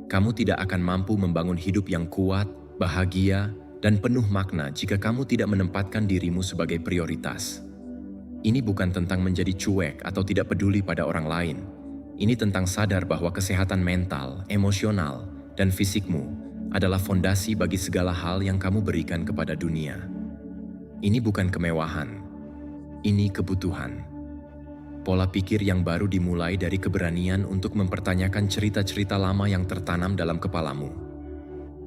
Kamu tidak akan mampu membangun hidup yang kuat, bahagia, dan penuh makna jika kamu tidak menempatkan dirimu sebagai prioritas. Ini bukan tentang menjadi cuek atau tidak peduli pada orang lain. Ini tentang sadar bahwa kesehatan mental, emosional, dan fisikmu adalah fondasi bagi segala hal yang kamu berikan kepada dunia. Ini bukan kemewahan, ini kebutuhan. Pola pikir yang baru dimulai dari keberanian untuk mempertanyakan cerita-cerita lama yang tertanam dalam kepalamu.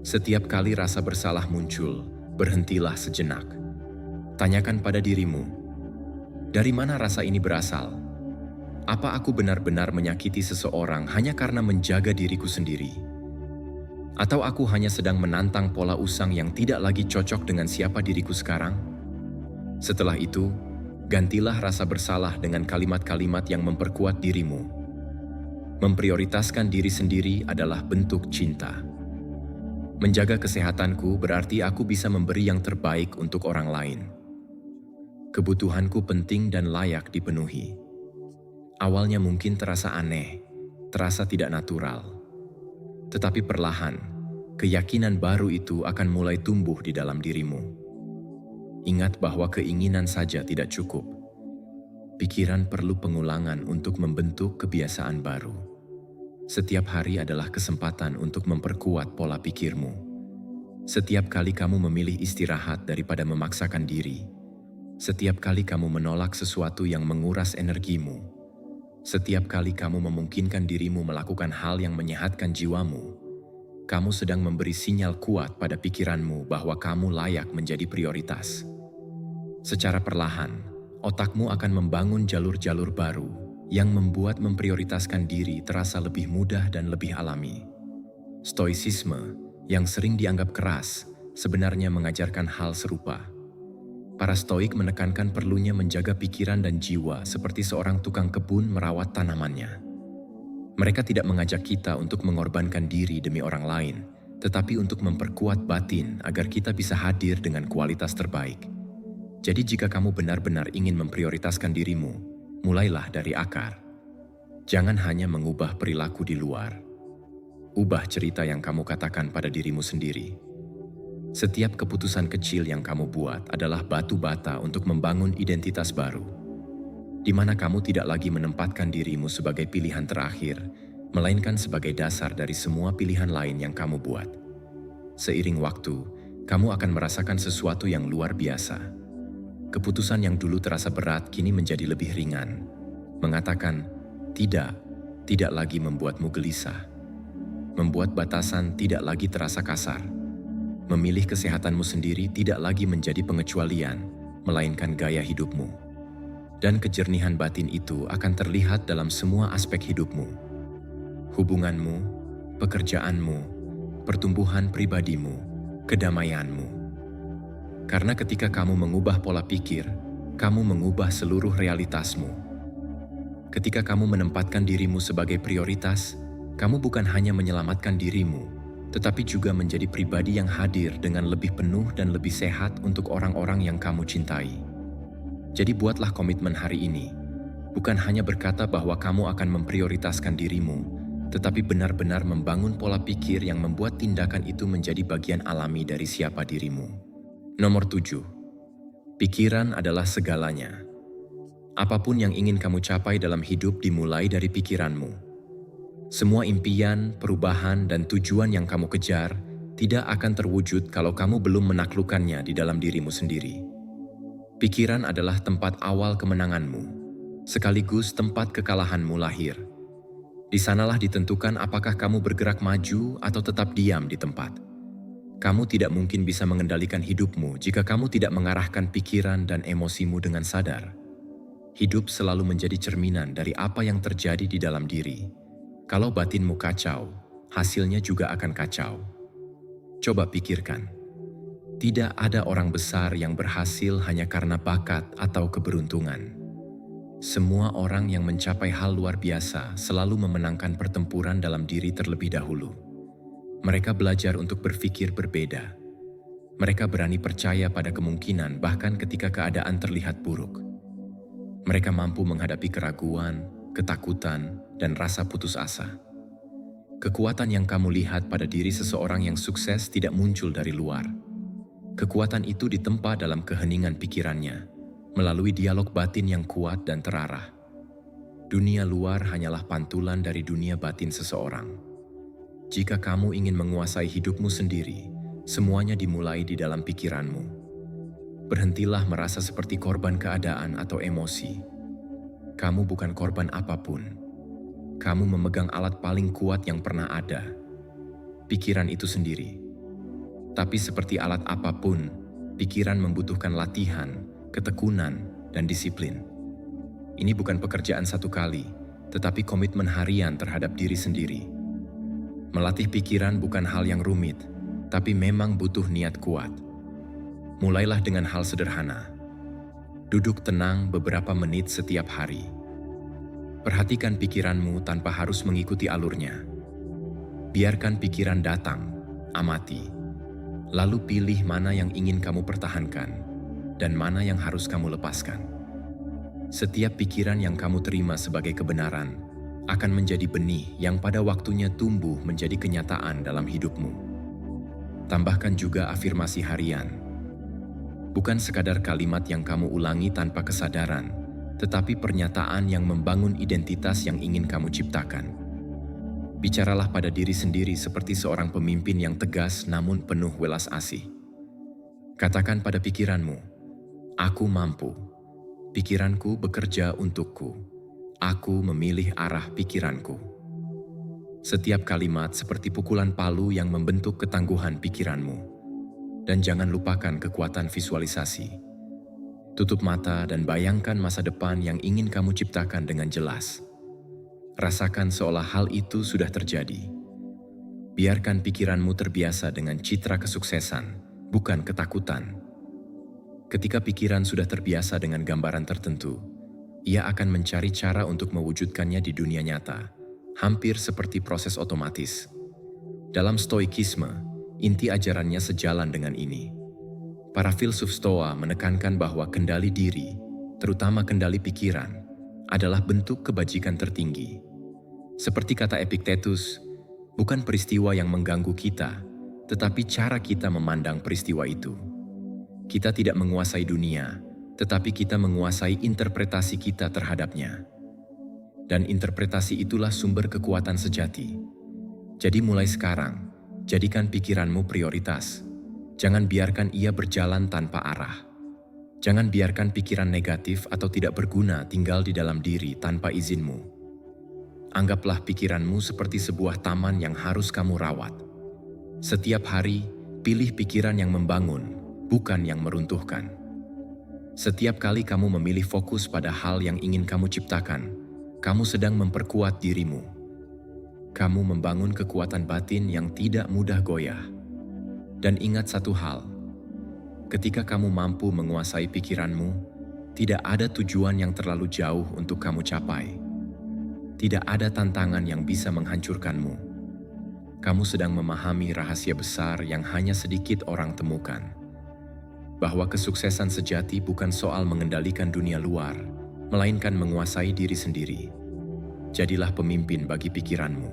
Setiap kali rasa bersalah muncul, berhentilah sejenak. Tanyakan pada dirimu, dari mana rasa ini berasal? Apa aku benar-benar menyakiti seseorang hanya karena menjaga diriku sendiri? Atau aku hanya sedang menantang pola usang yang tidak lagi cocok dengan siapa diriku sekarang? Setelah itu, gantilah rasa bersalah dengan kalimat-kalimat yang memperkuat dirimu. Memprioritaskan diri sendiri adalah bentuk cinta. Menjaga kesehatanku berarti aku bisa memberi yang terbaik untuk orang lain. Kebutuhanku penting dan layak dipenuhi. Awalnya mungkin terasa aneh, terasa tidak natural. Tetapi perlahan, keyakinan baru itu akan mulai tumbuh di dalam dirimu. Ingat bahwa keinginan saja tidak cukup. Pikiran perlu pengulangan untuk membentuk kebiasaan baru. Setiap hari adalah kesempatan untuk memperkuat pola pikirmu. Setiap kali kamu memilih istirahat daripada memaksakan diri. Setiap kali kamu menolak sesuatu yang menguras energimu. Setiap kali kamu memungkinkan dirimu melakukan hal yang menyehatkan jiwamu. Kamu sedang memberi sinyal kuat pada pikiranmu bahwa kamu layak menjadi prioritas. Secara perlahan, otakmu akan membangun jalur-jalur baru yang membuat memprioritaskan diri terasa lebih mudah dan lebih alami. Stoicisme, yang sering dianggap keras, sebenarnya mengajarkan hal serupa. Para stoik menekankan perlunya menjaga pikiran dan jiwa seperti seorang tukang kebun merawat tanamannya. Mereka tidak mengajak kita untuk mengorbankan diri demi orang lain, tetapi untuk memperkuat batin agar kita bisa hadir dengan kualitas terbaik. Jadi jika kamu benar-benar ingin memprioritaskan dirimu, mulailah dari akar. Jangan hanya mengubah perilaku di luar. Ubah cerita yang kamu katakan pada dirimu sendiri. Setiap keputusan kecil yang kamu buat adalah batu bata untuk membangun identitas baru, di mana kamu tidak lagi menempatkan dirimu sebagai pilihan terakhir, melainkan sebagai dasar dari semua pilihan lain yang kamu buat. Seiring waktu, kamu akan merasakan sesuatu yang luar biasa. Keputusan yang dulu terasa berat kini menjadi lebih ringan. Mengatakan tidak lagi membuatmu gelisah. Membuat batasan tidak lagi terasa kasar. Memilih kesehatanmu sendiri tidak lagi menjadi pengecualian, melainkan gaya hidupmu. Dan kejernihan batin itu akan terlihat dalam semua aspek hidupmu. Hubunganmu, pekerjaanmu, pertumbuhan pribadimu, kedamaianmu. Karena ketika kamu mengubah pola pikir, kamu mengubah seluruh realitasmu. Ketika kamu menempatkan dirimu sebagai prioritas, kamu bukan hanya menyelamatkan dirimu, tetapi juga menjadi pribadi yang hadir dengan lebih penuh dan lebih sehat untuk orang-orang yang kamu cintai. Jadi buatlah komitmen hari ini, bukan hanya berkata bahwa kamu akan memprioritaskan dirimu, tetapi benar-benar membangun pola pikir yang membuat tindakan itu menjadi bagian alami dari siapa dirimu. Nomor 7. Pikiran adalah segalanya. Apapun yang ingin kamu capai dalam hidup dimulai dari pikiranmu. Semua impian, perubahan, dan tujuan yang kamu kejar tidak akan terwujud kalau kamu belum menaklukkannya di dalam dirimu sendiri. Pikiran adalah tempat awal kemenanganmu, sekaligus tempat kekalahanmu lahir. Di sanalah ditentukan apakah kamu bergerak maju atau tetap diam di tempat. Kamu tidak mungkin bisa mengendalikan hidupmu jika kamu tidak mengarahkan pikiran dan emosimu dengan sadar. Hidup selalu menjadi cerminan dari apa yang terjadi di dalam diri. Kalau batinmu kacau, hasilnya juga akan kacau. Coba pikirkan, tidak ada orang besar yang berhasil hanya karena bakat atau keberuntungan. Semua orang yang mencapai hal luar biasa selalu memenangkan pertempuran dalam diri terlebih dahulu. Mereka belajar untuk berpikir berbeda. Mereka berani percaya pada kemungkinan bahkan ketika keadaan terlihat buruk. Mereka mampu menghadapi keraguan, ketakutan, dan rasa putus asa. Kekuatan yang kamu lihat pada diri seseorang yang sukses tidak muncul dari luar. Kekuatan itu ditempa dalam keheningan pikirannya, melalui dialog batin yang kuat dan terarah. Dunia luar hanyalah pantulan dari dunia batin seseorang. Jika kamu ingin menguasai hidupmu sendiri, semuanya dimulai di dalam pikiranmu. Berhentilah merasa seperti korban keadaan atau emosi. Kamu bukan korban apapun. Kamu memegang alat paling kuat yang pernah ada, pikiran itu sendiri. Tapi seperti alat apapun, pikiran membutuhkan latihan, ketekunan, dan disiplin. Ini bukan pekerjaan satu kali, tetapi komitmen harian terhadap diri sendiri. Melatih pikiran bukan hal yang rumit, tapi memang butuh niat kuat. Mulailah dengan hal sederhana. Duduk tenang beberapa menit setiap hari. Perhatikan pikiranmu tanpa harus mengikuti alurnya. Biarkan pikiran datang, amati. Lalu pilih mana yang ingin kamu pertahankan dan mana yang harus kamu lepaskan. Setiap pikiran yang kamu terima sebagai kebenaran akan menjadi benih yang pada waktunya tumbuh menjadi kenyataan dalam hidupmu. Tambahkan juga afirmasi harian. Bukan sekadar kalimat yang kamu ulangi tanpa kesadaran, tetapi pernyataan yang membangun identitas yang ingin kamu ciptakan. Bicaralah pada diri sendiri seperti seorang pemimpin yang tegas namun penuh welas asih. Katakan pada pikiranmu, "Aku mampu. Pikiranku bekerja untukku. Aku memilih arah pikiranku." Setiap kalimat seperti pukulan palu yang membentuk ketangguhan pikiranmu. Dan jangan lupakan kekuatan visualisasi. Tutup mata dan bayangkan masa depan yang ingin kamu ciptakan dengan jelas. Rasakan seolah hal itu sudah terjadi. Biarkan pikiranmu terbiasa dengan citra kesuksesan, bukan ketakutan. Ketika pikiran sudah terbiasa dengan gambaran tertentu, ia akan mencari cara untuk mewujudkannya di dunia nyata, hampir seperti proses otomatis. Dalam Stoikisme, inti ajarannya sejalan dengan ini. Para filsuf Stoa menekankan bahwa kendali diri, terutama kendali pikiran, adalah bentuk kebajikan tertinggi. Seperti kata Epictetus, bukan peristiwa yang mengganggu kita, tetapi cara kita memandang peristiwa itu. Kita tidak menguasai dunia, tetapi kita menguasai interpretasi kita terhadapnya. Dan interpretasi itulah sumber kekuatan sejati. Jadi mulai sekarang, jadikan pikiranmu prioritas. Jangan biarkan ia berjalan tanpa arah. Jangan biarkan pikiran negatif atau tidak berguna tinggal di dalam diri tanpa izinmu. Anggaplah pikiranmu seperti sebuah taman yang harus kamu rawat. Setiap hari, pilih pikiran yang membangun, bukan yang meruntuhkan. Setiap kali kamu memilih fokus pada hal yang ingin kamu ciptakan, kamu sedang memperkuat dirimu. Kamu membangun kekuatan batin yang tidak mudah goyah. Dan ingat satu hal, ketika kamu mampu menguasai pikiranmu, tidak ada tujuan yang terlalu jauh untuk kamu capai. Tidak ada tantangan yang bisa menghancurkanmu. Kamu sedang memahami rahasia besar yang hanya sedikit orang temukan. Bahwa kesuksesan sejati bukan soal mengendalikan dunia luar, melainkan menguasai diri sendiri. Jadilah pemimpin bagi pikiranmu.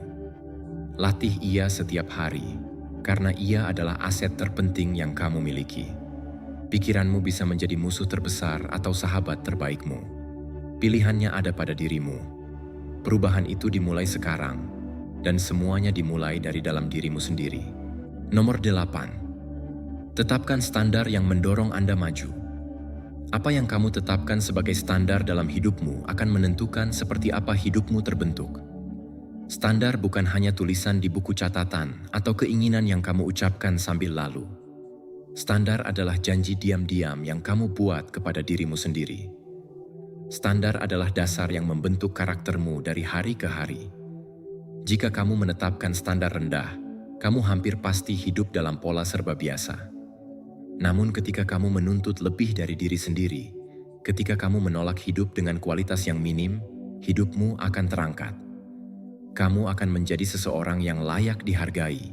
Latih ia setiap hari. Karena ia adalah aset terpenting yang kamu miliki. Pikiranmu bisa menjadi musuh terbesar atau sahabat terbaikmu. Pilihannya ada pada dirimu. Perubahan itu dimulai sekarang, dan semuanya dimulai dari dalam dirimu sendiri. Nomor 8. Tetapkan standar yang mendorong Anda maju. Apa yang kamu tetapkan sebagai standar dalam hidupmu akan menentukan seperti apa hidupmu terbentuk. Standar bukan hanya tulisan di buku catatan atau keinginan yang kamu ucapkan sambil lalu. Standar adalah janji diam-diam yang kamu buat kepada dirimu sendiri. Standar adalah dasar yang membentuk karaktermu dari hari ke hari. Jika kamu menetapkan standar rendah, kamu hampir pasti hidup dalam pola serba biasa. Namun ketika kamu menuntut lebih dari diri sendiri, ketika kamu menolak hidup dengan kualitas yang minim, hidupmu akan terangkat. Kamu akan menjadi seseorang yang layak dihargai.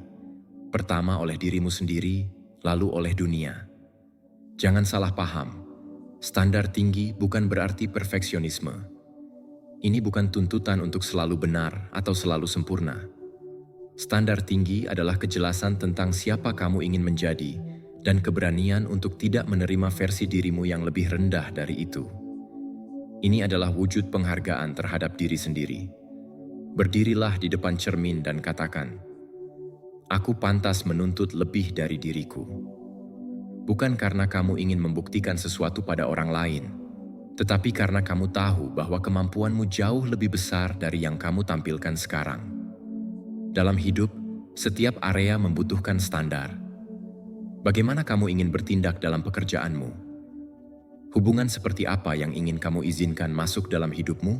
Pertama oleh dirimu sendiri, lalu oleh dunia. Jangan salah paham, standar tinggi bukan berarti perfeksionisme. Ini bukan tuntutan untuk selalu benar atau selalu sempurna. Standar tinggi adalah kejelasan tentang siapa kamu ingin menjadi dan keberanian untuk tidak menerima versi dirimu yang lebih rendah dari itu. Ini adalah wujud penghargaan terhadap diri sendiri. Berdirilah di depan cermin dan katakan, "Aku pantas menuntut lebih dari diriku." Bukan karena kamu ingin membuktikan sesuatu pada orang lain, tetapi karena kamu tahu bahwa kemampuanmu jauh lebih besar dari yang kamu tampilkan sekarang. Dalam hidup, setiap area membutuhkan standar. Bagaimana kamu ingin bertindak dalam pekerjaanmu? Hubungan seperti apa yang ingin kamu izinkan masuk dalam hidupmu?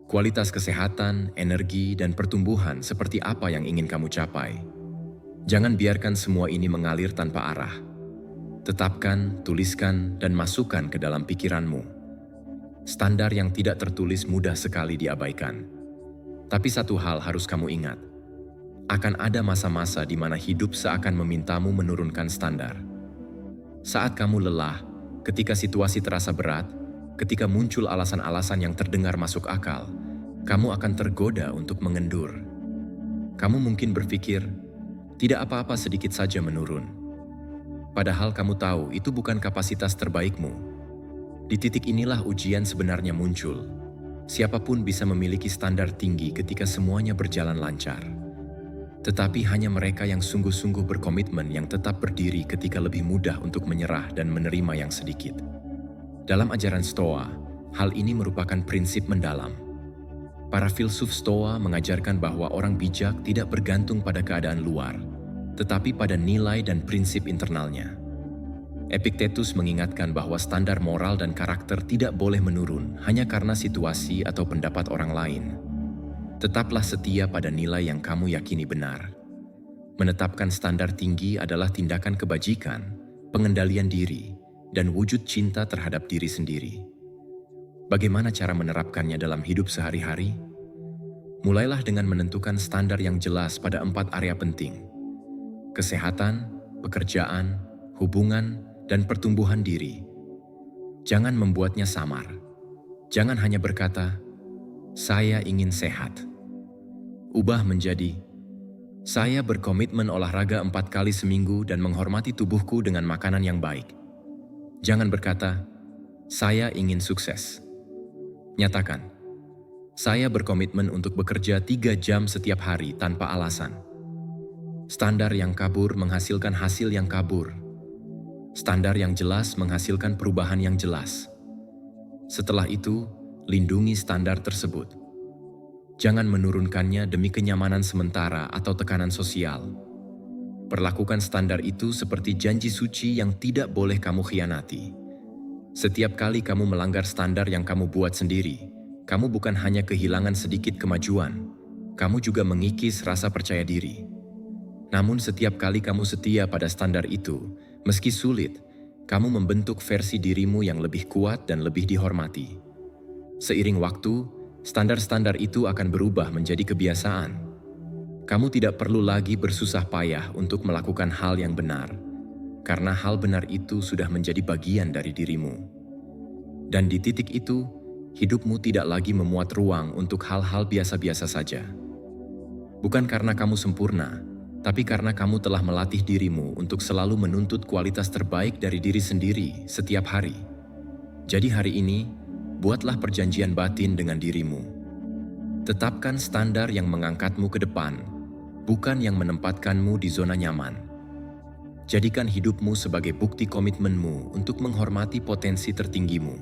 Kualitas kesehatan, energi, dan pertumbuhan seperti apa yang ingin kamu capai? Jangan biarkan semua ini mengalir tanpa arah. Tetapkan, tuliskan, dan masukkan ke dalam pikiranmu. Standar yang tidak tertulis mudah sekali diabaikan. Tapi satu hal harus kamu ingat. Akan ada masa-masa di mana hidup seakan memintamu menurunkan standar. Saat kamu lelah, ketika situasi terasa berat, ketika muncul alasan-alasan yang terdengar masuk akal, kamu akan tergoda untuk mengendur. Kamu mungkin berpikir, tidak apa-apa sedikit saja menurun. Padahal kamu tahu itu bukan kapasitas terbaikmu. Di titik inilah ujian sebenarnya muncul. Siapapun bisa memiliki standar tinggi ketika semuanya berjalan lancar. Tetapi hanya mereka yang sungguh-sungguh berkomitmen yang tetap berdiri ketika lebih mudah untuk menyerah dan menerima yang sedikit. Dalam ajaran Stoa, hal ini merupakan prinsip mendalam. Para filsuf Stoa mengajarkan bahwa orang bijak tidak bergantung pada keadaan luar, tetapi pada nilai dan prinsip internalnya. Epictetus mengingatkan bahwa standar moral dan karakter tidak boleh menurun hanya karena situasi atau pendapat orang lain. Tetaplah setia pada nilai yang kamu yakini benar. Menetapkan standar tinggi adalah tindakan kebajikan, pengendalian diri, dan wujud cinta terhadap diri sendiri. Bagaimana cara menerapkannya dalam hidup sehari-hari? Mulailah dengan menentukan standar yang jelas pada 4 area penting: kesehatan, pekerjaan, hubungan, dan pertumbuhan diri. Jangan membuatnya samar. Jangan hanya berkata, "Saya ingin sehat." Ubah menjadi, "Saya berkomitmen olahraga 4 kali seminggu dan menghormati tubuhku dengan makanan yang baik." Jangan berkata, "Saya ingin sukses." Nyatakan, "Saya berkomitmen untuk bekerja 3 jam setiap hari tanpa alasan." Standar yang kabur menghasilkan hasil yang kabur. Standar yang jelas menghasilkan perubahan yang jelas. Setelah itu, lindungi standar tersebut. Jangan menurunkannya demi kenyamanan sementara atau tekanan sosial. Perlakukan standar itu seperti janji suci yang tidak boleh kamu khianati. Setiap kali kamu melanggar standar yang kamu buat sendiri, kamu bukan hanya kehilangan sedikit kemajuan, kamu juga mengikis rasa percaya diri. Namun setiap kali kamu setia pada standar itu, meski sulit, kamu membentuk versi dirimu yang lebih kuat dan lebih dihormati. Seiring waktu, standar-standar itu akan berubah menjadi kebiasaan. Kamu tidak perlu lagi bersusah payah untuk melakukan hal yang benar, karena hal benar itu sudah menjadi bagian dari dirimu. Dan di titik itu, hidupmu tidak lagi memuat ruang untuk hal-hal biasa-biasa saja. Bukan karena kamu sempurna, tapi karena kamu telah melatih dirimu untuk selalu menuntut kualitas terbaik dari diri sendiri setiap hari. Jadi hari ini, buatlah perjanjian batin dengan dirimu. Tetapkan standar yang mengangkatmu ke depan, bukan yang menempatkanmu di zona nyaman. Jadikan hidupmu sebagai bukti komitmenmu untuk menghormati potensi tertinggimu,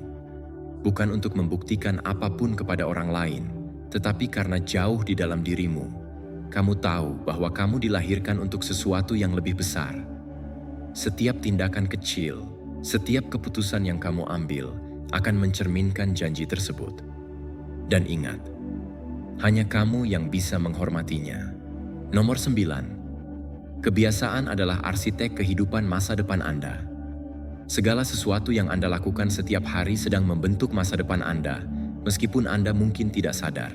bukan untuk membuktikan apapun kepada orang lain, tetapi karena jauh di dalam dirimu, kamu tahu bahwa kamu dilahirkan untuk sesuatu yang lebih besar. Setiap tindakan kecil, setiap keputusan yang kamu ambil akan mencerminkan janji tersebut. Dan ingat, hanya kamu yang bisa menghormatinya. Nomor 9. Kebiasaan adalah arsitek kehidupan masa depan Anda. Segala sesuatu yang Anda lakukan setiap hari sedang membentuk masa depan Anda, meskipun Anda mungkin tidak sadar.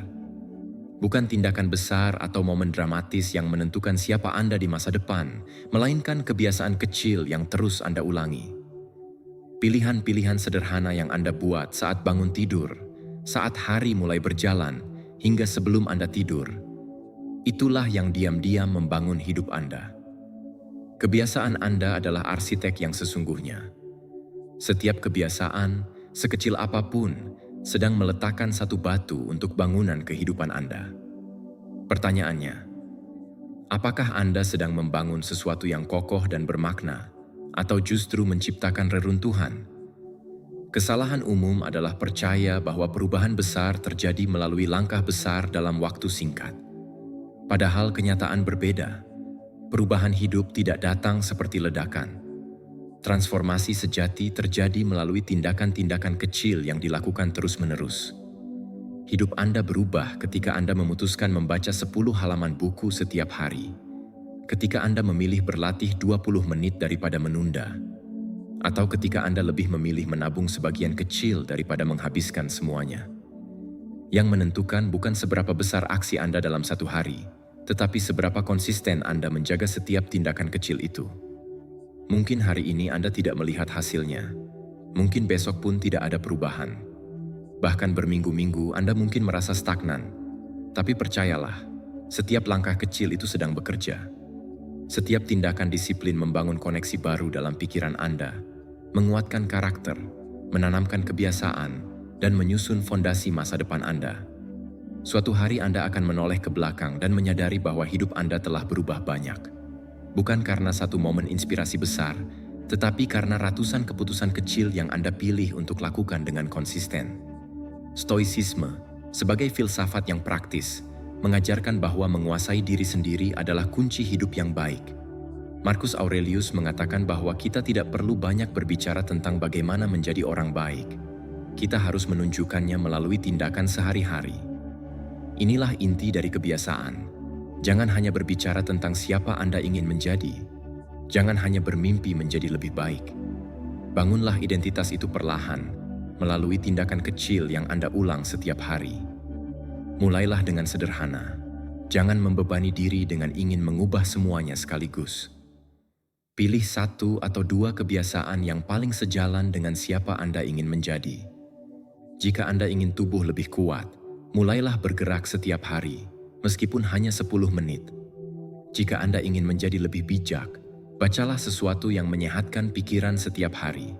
Bukan tindakan besar atau momen dramatis yang menentukan siapa Anda di masa depan, melainkan kebiasaan kecil yang terus Anda ulangi. Pilihan-pilihan sederhana yang Anda buat saat bangun tidur, saat hari mulai berjalan, hingga sebelum Anda tidur. Itulah yang diam-diam membangun hidup Anda. Kebiasaan Anda adalah arsitek yang sesungguhnya. Setiap kebiasaan, sekecil apapun, sedang meletakkan satu batu untuk bangunan kehidupan Anda. Pertanyaannya, apakah Anda sedang membangun sesuatu yang kokoh dan bermakna, atau justru menciptakan reruntuhan? Kesalahan umum adalah percaya bahwa perubahan besar terjadi melalui langkah besar dalam waktu singkat. Padahal kenyataan berbeda. Perubahan hidup tidak datang seperti ledakan. Transformasi sejati terjadi melalui tindakan-tindakan kecil yang dilakukan terus-menerus. Hidup Anda berubah ketika Anda memutuskan membaca 10 halaman buku setiap hari. Ketika Anda memilih berlatih 20 menit daripada menunda. Atau ketika Anda lebih memilih menabung sebagian kecil daripada menghabiskan semuanya. Yang menentukan bukan seberapa besar aksi Anda dalam satu hari, tetapi seberapa konsisten Anda menjaga setiap tindakan kecil itu. Mungkin hari ini Anda tidak melihat hasilnya. Mungkin besok pun tidak ada perubahan. Bahkan berminggu-minggu Anda mungkin merasa stagnan. Tapi percayalah, setiap langkah kecil itu sedang bekerja. Setiap tindakan disiplin membangun koneksi baru dalam pikiran Anda, menguatkan karakter, menanamkan kebiasaan, dan menyusun fondasi masa depan Anda. Suatu hari Anda akan menoleh ke belakang dan menyadari bahwa hidup Anda telah berubah banyak. Bukan karena satu momen inspirasi besar, tetapi karena ratusan keputusan kecil yang Anda pilih untuk lakukan dengan konsisten. Stoicisme, sebagai filsafat yang praktis, mengajarkan bahwa menguasai diri sendiri adalah kunci hidup yang baik. Marcus Aurelius mengatakan bahwa kita tidak perlu banyak berbicara tentang bagaimana menjadi orang baik. Kita harus menunjukkannya melalui tindakan sehari-hari. Inilah inti dari kebiasaan. Jangan hanya berbicara tentang siapa Anda ingin menjadi. Jangan hanya bermimpi menjadi lebih baik. Bangunlah identitas itu perlahan, melalui tindakan kecil yang Anda ulang setiap hari. Mulailah dengan sederhana. Jangan membebani diri dengan ingin mengubah semuanya sekaligus. Pilih 1 atau 2 kebiasaan yang paling sejalan dengan siapa Anda ingin menjadi. Jika Anda ingin tubuh lebih kuat, mulailah bergerak setiap hari, meskipun hanya 10 menit. Jika Anda ingin menjadi lebih bijak, bacalah sesuatu yang menyehatkan pikiran setiap hari.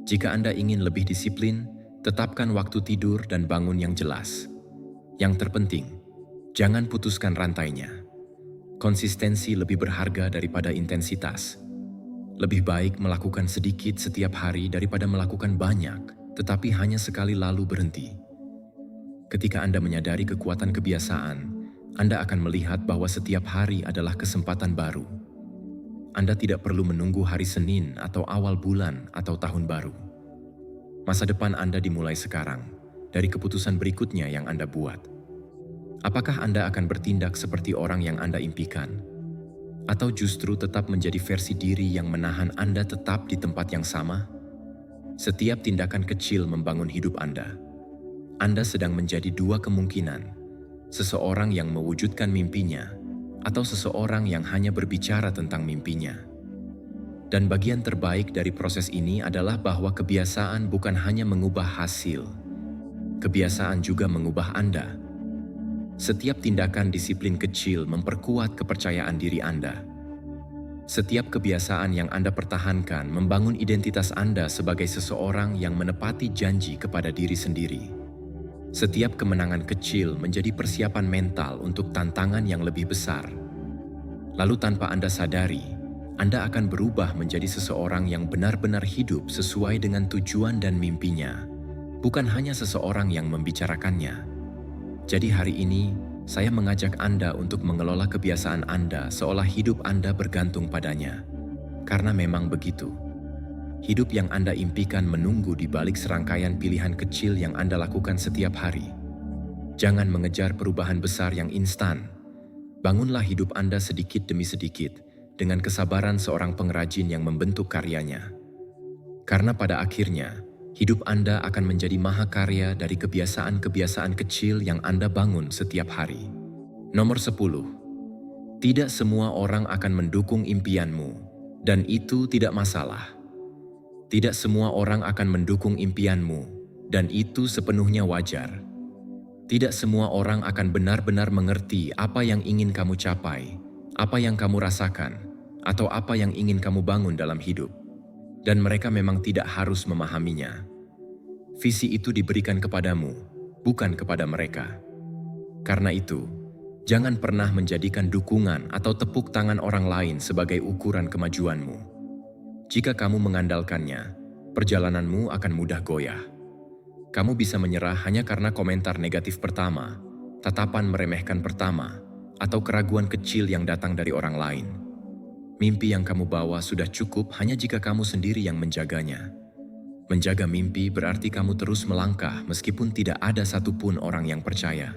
Jika Anda ingin lebih disiplin, tetapkan waktu tidur dan bangun yang jelas. Yang terpenting, jangan putuskan rantainya. Konsistensi lebih berharga daripada intensitas. Lebih baik melakukan sedikit setiap hari daripada melakukan banyak, tetapi hanya sekali lalu berhenti. Ketika Anda menyadari kekuatan kebiasaan, Anda akan melihat bahwa setiap hari adalah kesempatan baru. Anda tidak perlu menunggu hari Senin atau awal bulan atau tahun baru. Masa depan Anda dimulai sekarang, dari keputusan berikutnya yang Anda buat. Apakah Anda akan bertindak seperti orang yang Anda impikan? Atau justru tetap menjadi versi diri yang menahan Anda tetap di tempat yang sama? Setiap tindakan kecil membangun hidup Anda. Anda sedang menjadi 2 kemungkinan, seseorang yang mewujudkan mimpinya, atau seseorang yang hanya berbicara tentang mimpinya. Dan bagian terbaik dari proses ini adalah bahwa kebiasaan bukan hanya mengubah hasil, kebiasaan juga mengubah Anda. Setiap tindakan disiplin kecil memperkuat kepercayaan diri Anda. Setiap kebiasaan yang Anda pertahankan membangun identitas Anda sebagai seseorang yang menepati janji kepada diri sendiri. Setiap kemenangan kecil menjadi persiapan mental untuk tantangan yang lebih besar. Lalu tanpa Anda sadari, Anda akan berubah menjadi seseorang yang benar-benar hidup sesuai dengan tujuan dan mimpinya, bukan hanya seseorang yang membicarakannya. Jadi hari ini, saya mengajak Anda untuk mengelola kebiasaan Anda seolah hidup Anda bergantung padanya. Karena memang begitu. Hidup yang Anda impikan menunggu di balik serangkaian pilihan kecil yang Anda lakukan setiap hari. Jangan mengejar perubahan besar yang instan. Bangunlah hidup Anda sedikit demi sedikit dengan kesabaran seorang pengrajin yang membentuk karyanya. Karena pada akhirnya, Hidup Anda akan menjadi mahakarya dari kebiasaan-kebiasaan kecil yang Anda bangun setiap hari. Nomor 10. Tidak semua orang akan mendukung impianmu, dan itu tidak masalah. Tidak semua orang akan mendukung impianmu, dan itu sepenuhnya wajar. Tidak semua orang akan benar-benar mengerti apa yang ingin kamu capai, apa yang kamu rasakan, atau apa yang ingin kamu bangun dalam hidup. Dan mereka memang tidak harus memahaminya. Visi itu diberikan kepadamu, bukan kepada mereka. Karena itu, jangan pernah menjadikan dukungan atau tepuk tangan orang lain sebagai ukuran kemajuanmu. Jika kamu mengandalkannya, perjalananmu akan mudah goyah. Kamu bisa menyerah hanya karena komentar negatif pertama, tatapan meremehkan pertama, atau keraguan kecil yang datang dari orang lain. Mimpi yang kamu bawa sudah cukup hanya jika kamu sendiri yang menjaganya. Menjaga mimpi berarti kamu terus melangkah meskipun tidak ada satupun orang yang percaya.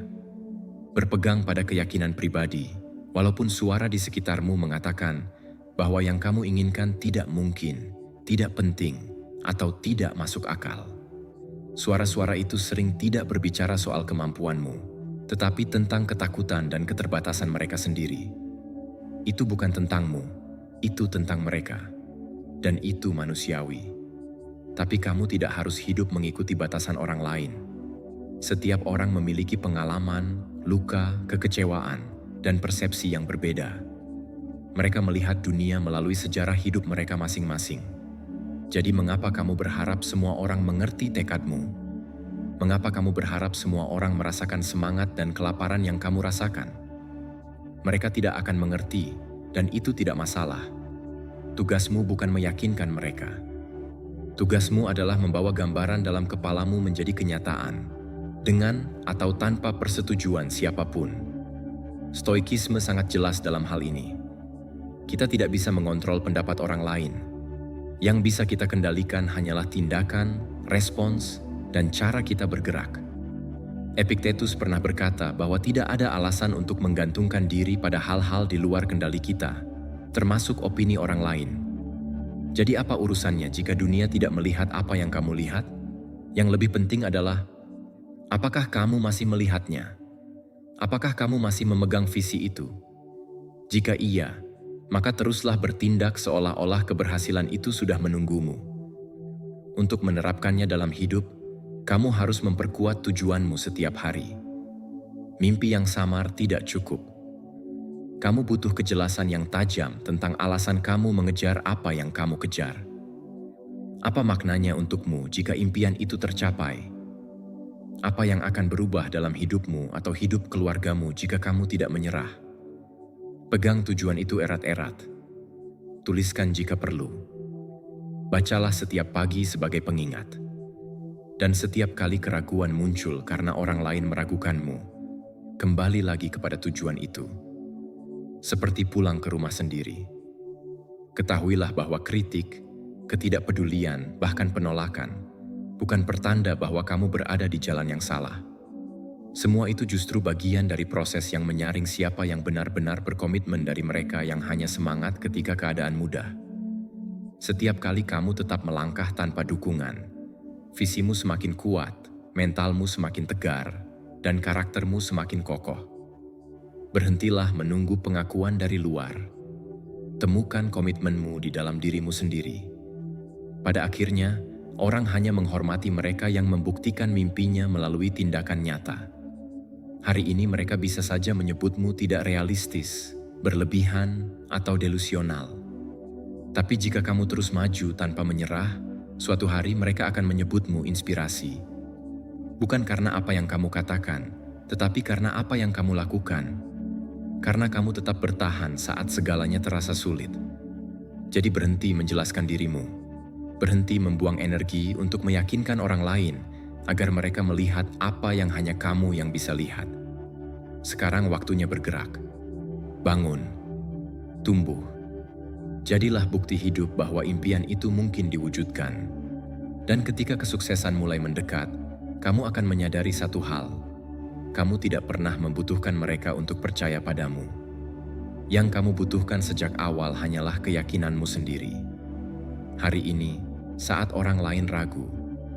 Berpegang pada keyakinan pribadi, walaupun suara di sekitarmu mengatakan bahwa yang kamu inginkan tidak mungkin, tidak penting, atau tidak masuk akal. Suara-suara itu sering tidak berbicara soal kemampuanmu, tetapi tentang ketakutan dan keterbatasan mereka sendiri. Itu bukan tentangmu, itu tentang mereka. Dan itu manusiawi. Tapi kamu tidak harus hidup mengikuti batasan orang lain. Setiap orang memiliki pengalaman, luka, kekecewaan, dan persepsi yang berbeda. Mereka melihat dunia melalui sejarah hidup mereka masing-masing. Jadi mengapa kamu berharap semua orang mengerti tekadmu? Mengapa kamu berharap semua orang merasakan semangat dan kelaparan yang kamu rasakan? Mereka tidak akan mengerti, dan itu tidak masalah. Tugasmu bukan meyakinkan mereka. Tugasmu adalah membawa gambaran dalam kepalamu menjadi kenyataan, dengan atau tanpa persetujuan siapapun. Stoikisme sangat jelas dalam hal ini. Kita tidak bisa mengontrol pendapat orang lain. Yang bisa kita kendalikan hanyalah tindakan, respons, dan cara kita bergerak. Epictetus pernah berkata bahwa tidak ada alasan untuk menggantungkan diri pada hal-hal di luar kendali kita, termasuk opini orang lain. Jadi apa urusannya jika dunia tidak melihat apa yang kamu lihat? Yang lebih penting adalah, apakah kamu masih melihatnya? Apakah kamu masih memegang visi itu? Jika iya, maka teruslah bertindak seolah-olah keberhasilan itu sudah menunggumu. Untuk menerapkannya dalam hidup, kamu harus memperkuat tujuanmu setiap hari. Mimpi yang samar tidak cukup. Kamu butuh kejelasan yang tajam tentang alasan kamu mengejar apa yang kamu kejar. Apa maknanya untukmu jika impian itu tercapai? Apa yang akan berubah dalam hidupmu atau hidup keluargamu jika kamu tidak menyerah? Pegang tujuan itu erat-erat. Tuliskan jika perlu. Bacalah setiap pagi sebagai pengingat. Dan setiap kali keraguan muncul karena orang lain meragukanmu, kembali lagi kepada tujuan itu. Seperti pulang ke rumah sendiri. Ketahuilah bahwa kritik, ketidakpedulian, bahkan penolakan, bukan pertanda bahwa kamu berada di jalan yang salah. Semua itu justru bagian dari proses yang menyaring siapa yang benar-benar berkomitmen dari mereka yang hanya semangat ketika keadaan mudah. Setiap kali kamu tetap melangkah tanpa dukungan, visimu semakin kuat, mentalmu semakin tegar, dan karaktermu semakin kokoh. Berhentilah menunggu pengakuan dari luar. Temukan komitmenmu di dalam dirimu sendiri. Pada akhirnya, orang hanya menghormati mereka yang membuktikan mimpinya melalui tindakan nyata. Hari ini mereka bisa saja menyebutmu tidak realistis, berlebihan, atau delusional. Tapi jika kamu terus maju tanpa menyerah, suatu hari mereka akan menyebutmu inspirasi. Bukan karena apa yang kamu katakan, tetapi karena apa yang kamu lakukan. Karena kamu tetap bertahan saat segalanya terasa sulit. Jadi berhenti menjelaskan dirimu. Berhenti membuang energi untuk meyakinkan orang lain agar mereka melihat apa yang hanya kamu yang bisa lihat. Sekarang waktunya bergerak. Bangun. Tumbuh. Jadilah bukti hidup bahwa impian itu mungkin diwujudkan. Dan ketika kesuksesan mulai mendekat, kamu akan menyadari satu hal. Kamu tidak pernah membutuhkan mereka untuk percaya padamu. Yang kamu butuhkan sejak awal hanyalah keyakinanmu sendiri. Hari ini, saat orang lain ragu,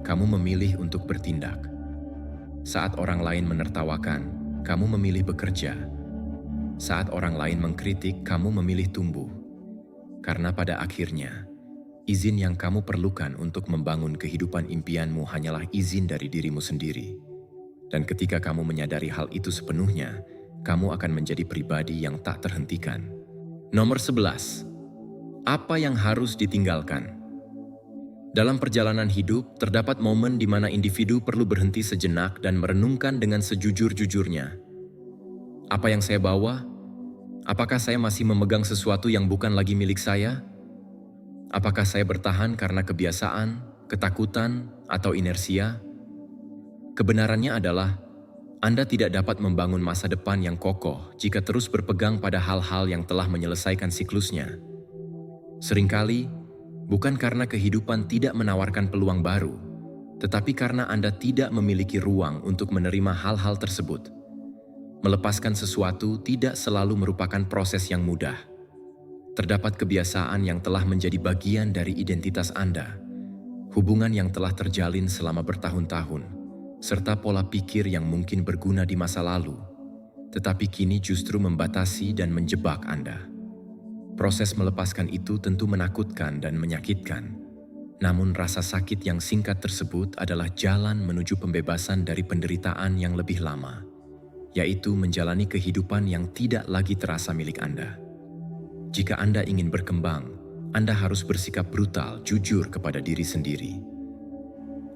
kamu memilih untuk bertindak. Saat orang lain menertawakan, kamu memilih bekerja. Saat orang lain mengkritik, kamu memilih tumbuh. Karena pada akhirnya, izin yang kamu perlukan untuk membangun kehidupan impianmu hanyalah izin dari dirimu sendiri. Dan ketika kamu menyadari hal itu sepenuhnya, kamu akan menjadi pribadi yang tak terhentikan. Nomor 11. Apa yang harus ditinggalkan? Dalam perjalanan hidup, terdapat momen di mana individu perlu berhenti sejenak dan merenungkan dengan sejujur-jujurnya. Apa yang saya bawa? Apakah saya masih memegang sesuatu yang bukan lagi milik saya? Apakah saya bertahan karena kebiasaan, ketakutan, atau inersia? Kebenarannya adalah, Anda tidak dapat membangun masa depan yang kokoh jika terus berpegang pada hal-hal yang telah menyelesaikan siklusnya. Seringkali, bukan karena kehidupan tidak menawarkan peluang baru, tetapi karena Anda tidak memiliki ruang untuk menerima hal-hal tersebut. Melepaskan sesuatu tidak selalu merupakan proses yang mudah. Terdapat kebiasaan yang telah menjadi bagian dari identitas Anda, hubungan yang telah terjalin selama bertahun-tahun, serta pola pikir yang mungkin berguna di masa lalu, tetapi kini justru membatasi dan menjebak Anda. Proses melepaskan itu tentu menakutkan dan menyakitkan. Namun rasa sakit yang singkat tersebut adalah jalan menuju pembebasan dari penderitaan yang lebih lama, yaitu menjalani kehidupan yang tidak lagi terasa milik Anda. Jika Anda ingin berkembang, Anda harus bersikap brutal, jujur kepada diri sendiri.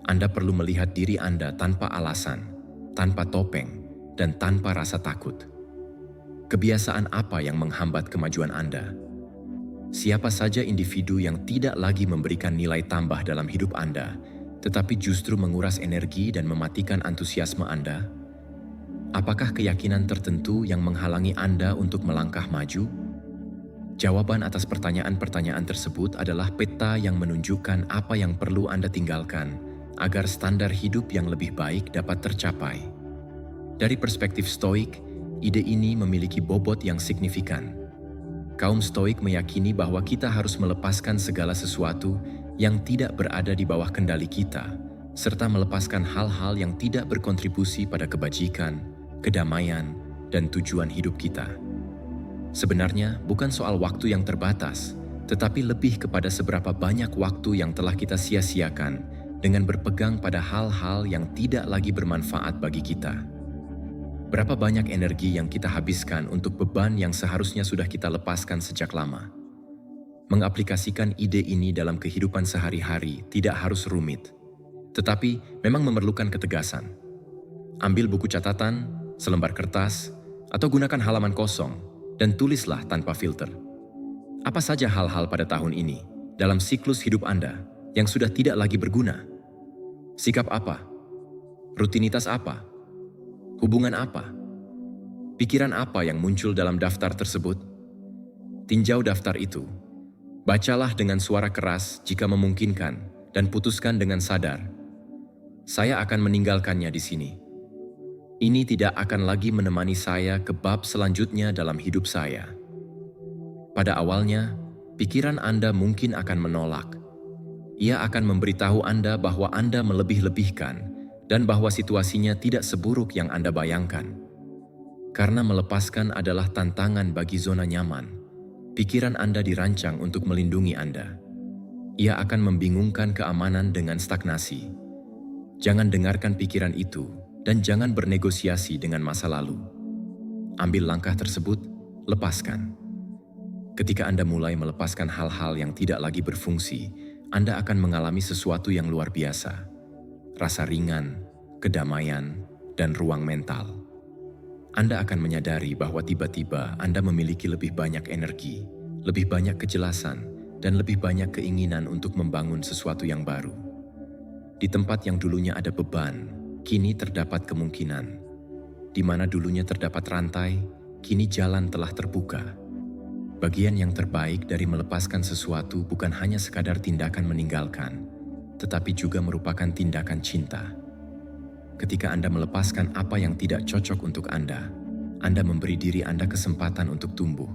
Anda perlu melihat diri Anda tanpa alasan, tanpa topeng, dan tanpa rasa takut. Kebiasaan apa yang menghambat kemajuan Anda? Siapa saja individu yang tidak lagi memberikan nilai tambah dalam hidup Anda, tetapi justru menguras energi dan mematikan antusiasme Anda? Apakah keyakinan tertentu yang menghalangi Anda untuk melangkah maju? Jawaban atas pertanyaan-pertanyaan tersebut adalah peta yang menunjukkan apa yang perlu Anda tinggalkan agar standar hidup yang lebih baik dapat tercapai. Dari perspektif Stoik, ide ini memiliki bobot yang signifikan. Kaum Stoik meyakini bahwa kita harus melepaskan segala sesuatu yang tidak berada di bawah kendali kita, serta melepaskan hal-hal yang tidak berkontribusi pada kebajikan, kedamaian, dan tujuan hidup kita. Sebenarnya bukan soal waktu yang terbatas, tetapi lebih kepada seberapa banyak waktu yang telah kita sia-siakan dengan berpegang pada hal-hal yang tidak lagi bermanfaat bagi kita. Berapa banyak energi yang kita habiskan untuk beban yang seharusnya sudah kita lepaskan sejak lama? Mengaplikasikan ide ini dalam kehidupan sehari-hari tidak harus rumit, tetapi memang memerlukan ketegasan. Ambil buku catatan, selembar kertas, atau gunakan halaman kosong, dan tulislah tanpa filter. Apa saja hal-hal pada tahun ini, dalam siklus hidup Anda, yang sudah tidak lagi berguna? Sikap apa? Rutinitas apa? Hubungan apa? Pikiran apa yang muncul dalam daftar tersebut? Tinjau daftar itu. Bacalah dengan suara keras jika memungkinkan dan putuskan dengan sadar. Saya akan meninggalkannya di sini. Ini tidak akan lagi menemani saya ke bab selanjutnya dalam hidup saya. Pada awalnya, pikiran Anda mungkin akan menolak. Ia akan memberitahu Anda bahwa Anda melebih-lebihkan dan bahwa situasinya tidak seburuk yang Anda bayangkan. Karena melepaskan adalah tantangan bagi zona nyaman, pikiran Anda dirancang untuk melindungi Anda. Ia akan membingungkan keamanan dengan stagnasi. Jangan dengarkan pikiran itu dan jangan bernegosiasi dengan masa lalu. Ambil langkah tersebut, lepaskan. Ketika Anda mulai melepaskan hal-hal yang tidak lagi berfungsi, Anda akan mengalami sesuatu yang luar biasa. Rasa ringan, kedamaian, dan ruang mental. Anda akan menyadari bahwa tiba-tiba Anda memiliki lebih banyak energi, lebih banyak kejelasan, dan lebih banyak keinginan untuk membangun sesuatu yang baru. Di tempat yang dulunya ada beban, kini terdapat kemungkinan. Di mana dulunya terdapat rantai, kini jalan telah terbuka. Bagian yang terbaik dari melepaskan sesuatu bukan hanya sekadar tindakan meninggalkan, tetapi juga merupakan tindakan cinta. Ketika Anda melepaskan apa yang tidak cocok untuk Anda memberi diri Anda kesempatan untuk tumbuh.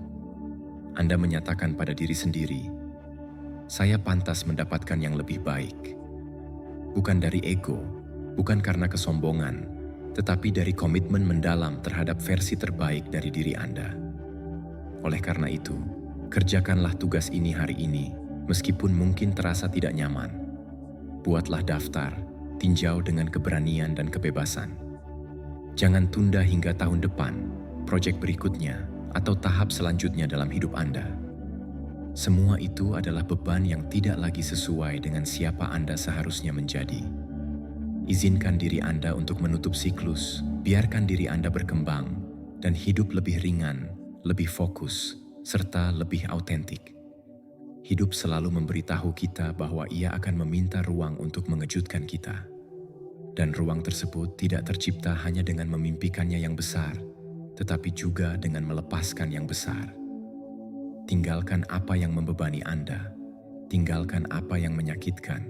Anda menyatakan pada diri sendiri, saya pantas mendapatkan yang lebih baik. bukan dari ego, bukan karena kesombongan, tetapi dari komitmen mendalam terhadap versi terbaik dari diri Anda. Oleh karena itu, kerjakanlah tugas ini hari ini, meskipun mungkin terasa tidak nyaman. Buatlah daftar, tinjau dengan keberanian dan kebebasan. Jangan tunda hingga tahun depan, proyek berikutnya, atau tahap selanjutnya dalam hidup Anda. Semua itu adalah beban yang tidak lagi sesuai dengan siapa Anda seharusnya menjadi. Izinkan diri Anda untuk menutup siklus, biarkan diri Anda berkembang, dan hidup lebih ringan, lebih fokus, serta lebih autentik. Hidup selalu memberitahu kita bahwa ia akan meminta ruang untuk mengejutkan kita. Dan ruang tersebut tidak tercipta hanya dengan memimpikannya yang besar, tetapi juga dengan melepaskan yang besar. Tinggalkan apa yang membebani Anda, tinggalkan apa yang menyakitkan,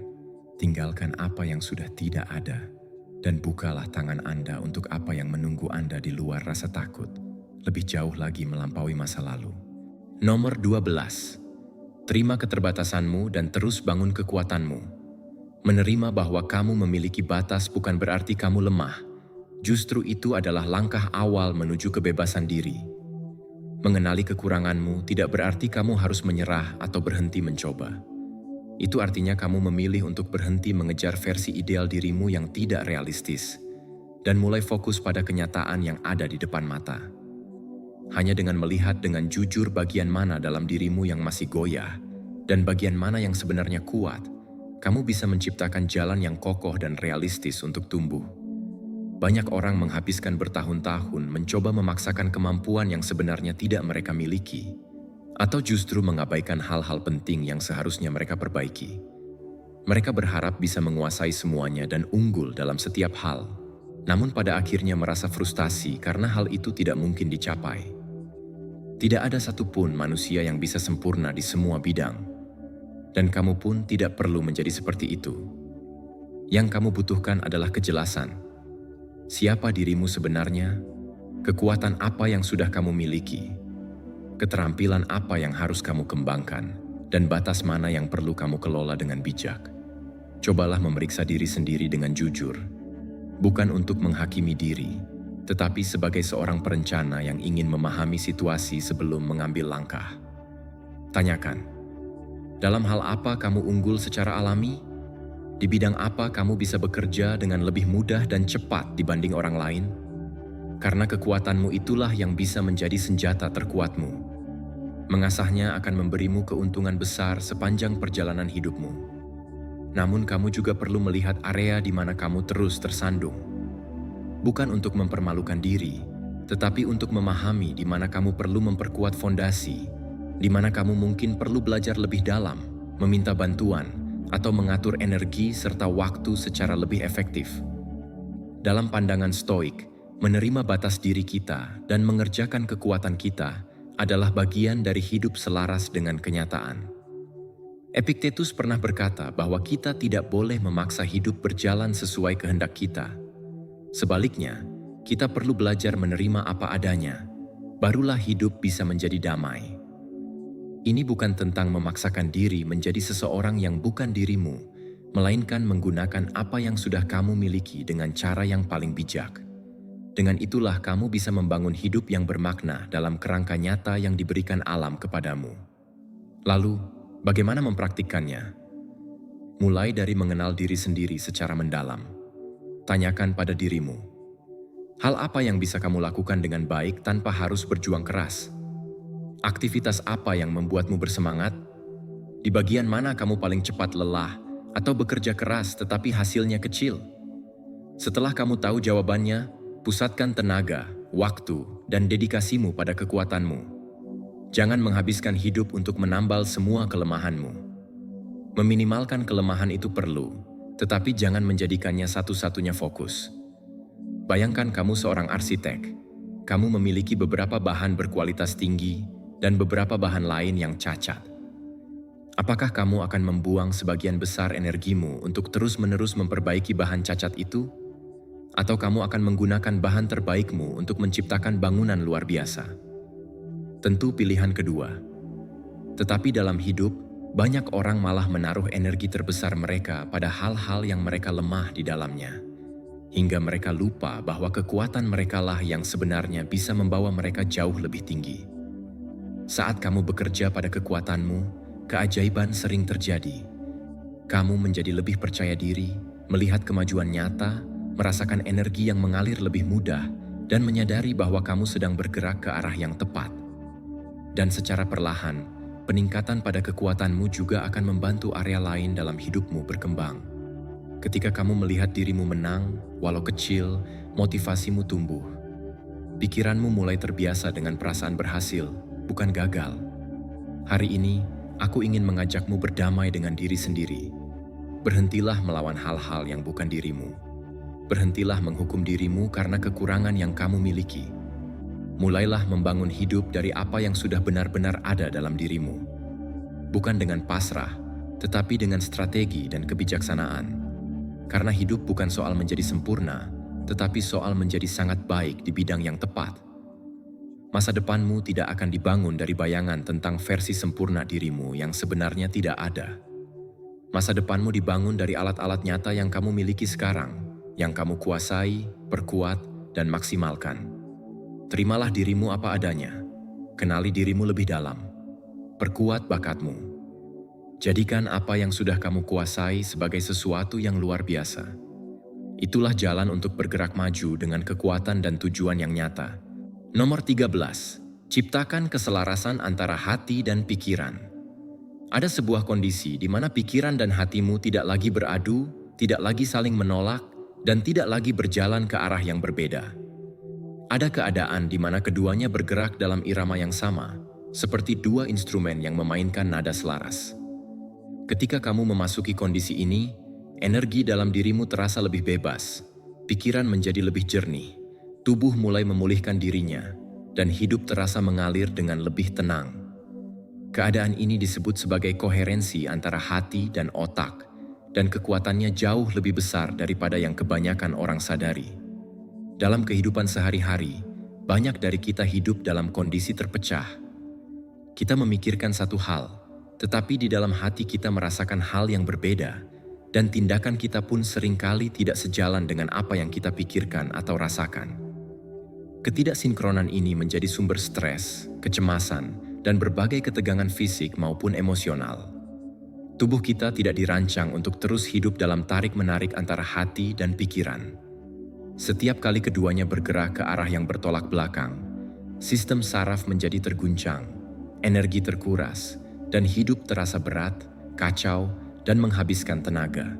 tinggalkan apa yang sudah tidak ada, dan bukalah tangan Anda untuk apa yang menunggu Anda di luar rasa takut, lebih jauh lagi melampaui masa lalu. Nomor 12. Terima keterbatasanmu dan terus bangun kekuatanmu. Menerima bahwa kamu memiliki batas bukan berarti kamu lemah. Justru itu adalah langkah awal menuju kebebasan diri. Mengenali kekuranganmu tidak berarti kamu harus menyerah atau berhenti mencoba. Itu artinya kamu memilih untuk berhenti mengejar versi ideal dirimu yang tidak realistis dan mulai fokus pada kenyataan yang ada di depan mata. Hanya dengan melihat dengan jujur bagian mana dalam dirimu yang masih goyah dan bagian mana yang sebenarnya kuat, kamu bisa menciptakan jalan yang kokoh dan realistis untuk tumbuh. Banyak orang menghabiskan bertahun-tahun mencoba memaksakan kemampuan yang sebenarnya tidak mereka miliki, atau justru mengabaikan hal-hal penting yang seharusnya mereka perbaiki. Mereka berharap bisa menguasai semuanya dan unggul dalam setiap hal, namun pada akhirnya merasa frustasi karena hal itu tidak mungkin dicapai. Tidak ada satupun manusia yang bisa sempurna di semua bidang, dan kamu pun tidak perlu menjadi seperti itu. Yang kamu butuhkan adalah kejelasan. Siapa dirimu sebenarnya? Kekuatan apa yang sudah kamu miliki? Keterampilan apa yang harus kamu kembangkan? Dan batas mana yang perlu kamu kelola dengan bijak? Cobalah memeriksa diri sendiri dengan jujur. Bukan untuk menghakimi diri, tetapi sebagai seorang perencana yang ingin memahami situasi sebelum mengambil langkah. Tanyakan, dalam hal apa kamu unggul secara alami? Di bidang apa kamu bisa bekerja dengan lebih mudah dan cepat dibanding orang lain? Karena kekuatanmu itulah yang bisa menjadi senjata terkuatmu. Mengasahnya akan memberimu keuntungan besar sepanjang perjalanan hidupmu. Namun kamu juga perlu melihat area di mana kamu terus tersandung. Bukan untuk mempermalukan diri, tetapi untuk memahami di mana kamu perlu memperkuat fondasi, di mana kamu mungkin perlu belajar lebih dalam, meminta bantuan, atau mengatur energi serta waktu secara lebih efektif. Dalam pandangan Stoik, menerima batas diri kita dan mengerjakan kekuatan kita adalah bagian dari hidup selaras dengan kenyataan. Epictetus pernah berkata bahwa kita tidak boleh memaksa hidup berjalan sesuai kehendak kita. Sebaliknya, kita perlu belajar menerima apa adanya. Barulah hidup bisa menjadi damai. Ini bukan tentang memaksakan diri menjadi seseorang yang bukan dirimu, melainkan menggunakan apa yang sudah kamu miliki dengan cara yang paling bijak. Dengan itulah kamu bisa membangun hidup yang bermakna dalam kerangka nyata yang diberikan alam kepadamu. Lalu, bagaimana mempraktikkannya? Mulai dari mengenal diri sendiri secara mendalam. Tanyakan pada dirimu, hal apa yang bisa kamu lakukan dengan baik tanpa harus berjuang keras? Aktivitas apa yang membuatmu bersemangat? Di bagian mana kamu paling cepat lelah atau bekerja keras tetapi hasilnya kecil? Setelah kamu tahu jawabannya, pusatkan tenaga, waktu, dan dedikasimu pada kekuatanmu. Jangan menghabiskan hidup untuk menambal semua kelemahanmu. Meminimalkan kelemahan itu perlu, tetapi jangan menjadikannya satu-satunya fokus. Bayangkan kamu seorang arsitek. Kamu memiliki beberapa bahan berkualitas tinggi dan beberapa bahan lain yang cacat. Apakah kamu akan membuang sebagian besar energimu untuk terus-menerus memperbaiki bahan cacat itu? Atau kamu akan menggunakan bahan terbaikmu untuk menciptakan bangunan luar biasa? Tentu pilihan kedua. Tetapi dalam hidup, Banyak orang malah menaruh energi terbesar mereka pada hal-hal yang mereka lemah di dalamnya, hingga mereka lupa bahwa kekuatan merekalah yang sebenarnya bisa membawa mereka jauh lebih tinggi. Saat kamu bekerja pada kekuatanmu, keajaiban sering terjadi. Kamu menjadi lebih percaya diri, melihat kemajuan nyata, merasakan energi yang mengalir lebih mudah, dan menyadari bahwa kamu sedang bergerak ke arah yang tepat. Dan secara perlahan, peningkatan pada kekuatanmu juga akan membantu area lain dalam hidupmu berkembang. Ketika kamu melihat dirimu menang, walau kecil, motivasimu tumbuh. Pikiranmu mulai terbiasa dengan perasaan berhasil, bukan gagal. Hari ini, aku ingin mengajakmu berdamai dengan diri sendiri. Berhentilah melawan hal-hal yang bukan dirimu. Berhentilah menghukum dirimu karena kekurangan yang kamu miliki. Mulailah membangun hidup dari apa yang sudah benar-benar ada dalam dirimu. Bukan dengan pasrah, tetapi dengan strategi dan kebijaksanaan. Karena hidup bukan soal menjadi sempurna, tetapi soal menjadi sangat baik di bidang yang tepat. Masa depanmu tidak akan dibangun dari bayangan tentang versi sempurna dirimu yang sebenarnya tidak ada. Masa depanmu dibangun dari alat-alat nyata yang kamu miliki sekarang, yang kamu kuasai, perkuat, dan maksimalkan. Terimalah dirimu apa adanya, kenali dirimu lebih dalam, perkuat bakatmu. Jadikan apa yang sudah kamu kuasai sebagai sesuatu yang luar biasa. Itulah jalan untuk bergerak maju dengan kekuatan dan tujuan yang nyata. Nomor 13, ciptakan keselarasan antara hati dan pikiran. Ada sebuah kondisi di mana pikiran dan hatimu tidak lagi beradu, tidak lagi saling menolak, dan tidak lagi berjalan ke arah yang berbeda. Ada keadaan di mana keduanya bergerak dalam irama yang sama, seperti dua instrumen yang memainkan nada selaras. Ketika kamu memasuki kondisi ini, energi dalam dirimu terasa lebih bebas, pikiran menjadi lebih jernih, tubuh mulai memulihkan dirinya, dan hidup terasa mengalir dengan lebih tenang. Keadaan ini disebut sebagai koherensi antara hati dan otak, dan kekuatannya jauh lebih besar daripada yang kebanyakan orang sadari. Dalam kehidupan sehari-hari, banyak dari kita hidup dalam kondisi terpecah. Kita memikirkan satu hal, tetapi di dalam hati kita merasakan hal yang berbeda, dan tindakan kita pun seringkali tidak sejalan dengan apa yang kita pikirkan atau rasakan. Ketidaksinkronan ini menjadi sumber stres, kecemasan, dan berbagai ketegangan fisik maupun emosional. Tubuh kita tidak dirancang untuk terus hidup dalam tarik-menarik antara hati dan pikiran. Setiap kali keduanya bergerak ke arah yang bertolak belakang, sistem saraf menjadi terguncang, energi terkuras, dan hidup terasa berat, kacau, dan menghabiskan tenaga.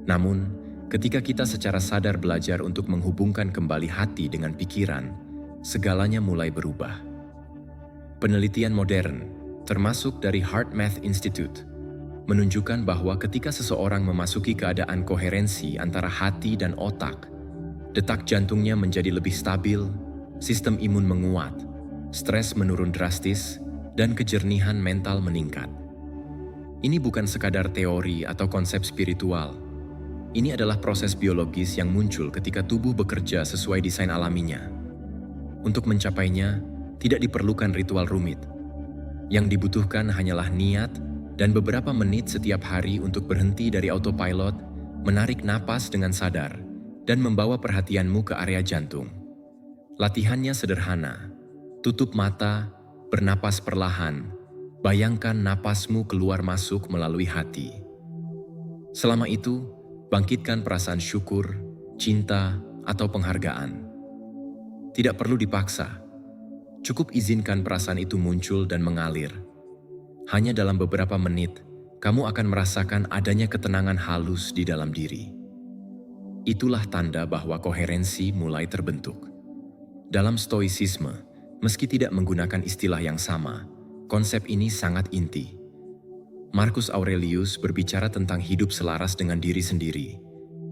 Namun, ketika kita secara sadar belajar untuk menghubungkan kembali hati dengan pikiran, segalanya mulai berubah. Penelitian modern, termasuk dari HeartMath Institute, menunjukkan bahwa ketika seseorang memasuki keadaan koherensi antara hati dan otak, detak jantungnya menjadi lebih stabil, sistem imun menguat, stres menurun drastis, dan kejernihan mental meningkat. Ini bukan sekadar teori atau konsep spiritual. Ini adalah proses biologis yang muncul ketika tubuh bekerja sesuai desain alaminya. Untuk mencapainya, tidak diperlukan ritual rumit. Yang dibutuhkan hanyalah niat dan beberapa menit setiap hari untuk berhenti dari autopilot, menarik napas dengan sadar, dan membawa perhatianmu ke area jantung. Latihannya sederhana. Tutup mata, bernapas perlahan, bayangkan napasmu keluar masuk melalui hati. Selama itu, bangkitkan perasaan syukur, cinta, atau penghargaan. Tidak perlu dipaksa. Cukup izinkan perasaan itu muncul dan mengalir. Hanya dalam beberapa menit, kamu akan merasakan adanya ketenangan halus di dalam diri. Itulah tanda bahwa koherensi mulai terbentuk. Dalam stoicisme, meski tidak menggunakan istilah yang sama, konsep ini sangat inti. Marcus Aurelius berbicara tentang hidup selaras dengan diri sendiri,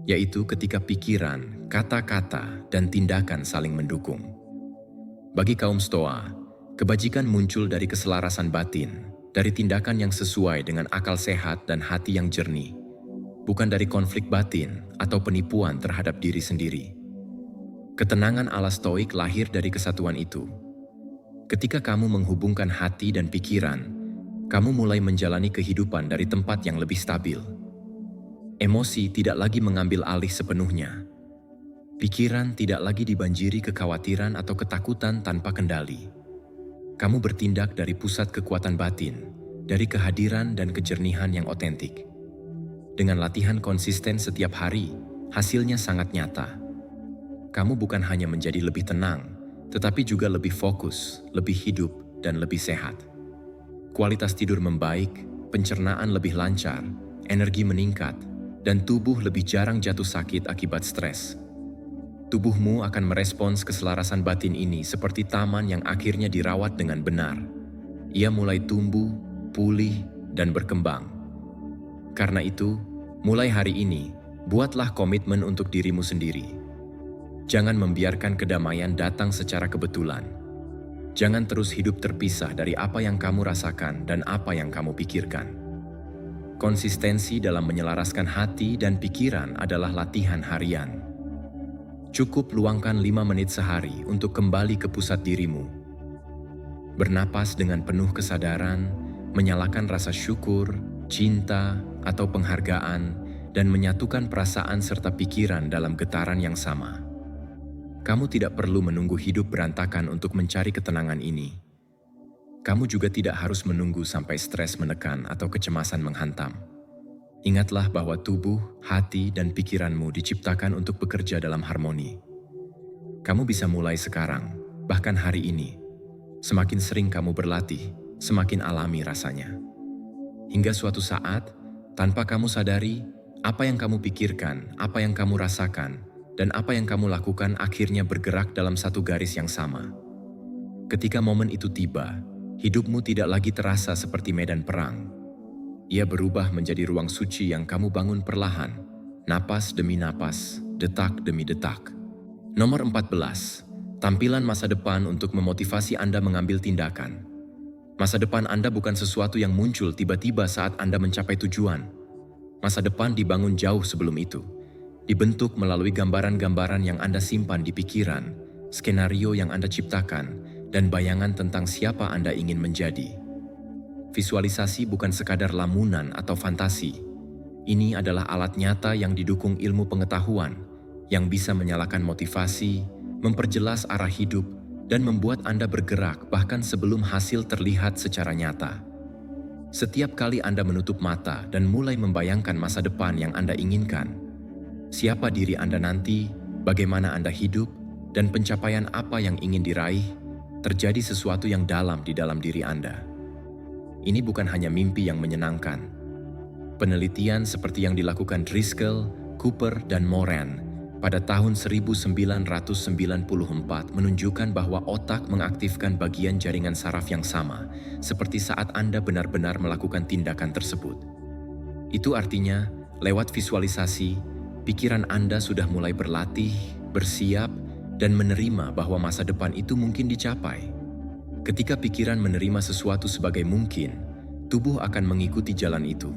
yaitu ketika pikiran, kata-kata, dan tindakan saling mendukung. Bagi kaum Stoa, kebajikan muncul dari keselarasan batin, dari tindakan yang sesuai dengan akal sehat dan hati yang jernih, bukan dari konflik batin atau penipuan terhadap diri sendiri. Ketenangan ala Stoik lahir dari kesatuan itu. Ketika kamu menghubungkan hati dan pikiran, kamu mulai menjalani kehidupan dari tempat yang lebih stabil. Emosi tidak lagi mengambil alih sepenuhnya. Pikiran tidak lagi dibanjiri kekhawatiran atau ketakutan tanpa kendali. Kamu bertindak dari pusat kekuatan batin, dari kehadiran dan kejernihan yang otentik. Dengan latihan konsisten setiap hari, hasilnya sangat nyata. Kamu bukan hanya menjadi lebih tenang, tetapi juga lebih fokus, lebih hidup, dan lebih sehat. Kualitas tidur membaik, pencernaan lebih lancar, energi meningkat, dan tubuh lebih jarang jatuh sakit akibat stres. Tubuhmu akan merespons keselarasan batin ini seperti taman yang akhirnya dirawat dengan benar. Ia mulai tumbuh, pulih, dan berkembang. Karena itu, mulai hari ini, buatlah komitmen untuk dirimu sendiri. Jangan membiarkan kedamaian datang secara kebetulan. Jangan terus hidup terpisah dari apa yang kamu rasakan dan apa yang kamu pikirkan. Konsistensi dalam menyelaraskan hati dan pikiran adalah latihan harian. Cukup luangkan 5 menit sehari untuk kembali ke pusat dirimu. Bernapas dengan penuh kesadaran, menyalakan rasa syukur, cinta, atau penghargaan, dan menyatukan perasaan serta pikiran dalam getaran yang sama. Kamu tidak perlu menunggu hidup berantakan untuk mencari ketenangan ini. Kamu juga tidak harus menunggu sampai stres menekan atau kecemasan menghantam. Ingatlah bahwa tubuh, hati, dan pikiranmu diciptakan untuk bekerja dalam harmoni. Kamu bisa mulai sekarang, bahkan hari ini. Semakin sering kamu berlatih, semakin alami rasanya. Hingga suatu saat, tanpa kamu sadari, apa yang kamu pikirkan, apa yang kamu rasakan, dan apa yang kamu lakukan akhirnya bergerak dalam satu garis yang sama. Ketika momen itu tiba, hidupmu tidak lagi terasa seperti medan perang. Ia berubah menjadi ruang suci yang kamu bangun perlahan, napas demi napas, detak demi detak. Nomor 14, tampilan masa depan untuk memotivasi Anda mengambil tindakan. Masa depan Anda bukan sesuatu yang muncul tiba-tiba saat Anda mencapai tujuan. Masa depan dibangun jauh sebelum itu. Dibentuk melalui gambaran-gambaran yang Anda simpan di pikiran, skenario yang Anda ciptakan, dan bayangan tentang siapa Anda ingin menjadi. Visualisasi bukan sekadar lamunan atau fantasi. Ini adalah alat nyata yang didukung ilmu pengetahuan, yang bisa menyalakan motivasi, memperjelas arah hidup, dan membuat Anda bergerak bahkan sebelum hasil terlihat secara nyata. Setiap kali Anda menutup mata dan mulai membayangkan masa depan yang Anda inginkan, siapa diri Anda nanti, bagaimana Anda hidup, dan pencapaian apa yang ingin diraih, terjadi sesuatu yang dalam di dalam diri Anda. Ini bukan hanya mimpi yang menyenangkan. Penelitian seperti yang dilakukan Driscoll, Cooper, dan Moran pada tahun 1994 menunjukkan bahwa otak mengaktifkan bagian jaringan saraf yang sama, seperti saat Anda benar-benar melakukan tindakan tersebut. Itu artinya, lewat visualisasi, pikiran Anda sudah mulai berlatih, bersiap, dan menerima bahwa masa depan itu mungkin dicapai. Ketika pikiran menerima sesuatu sebagai mungkin, tubuh akan mengikuti jalan itu.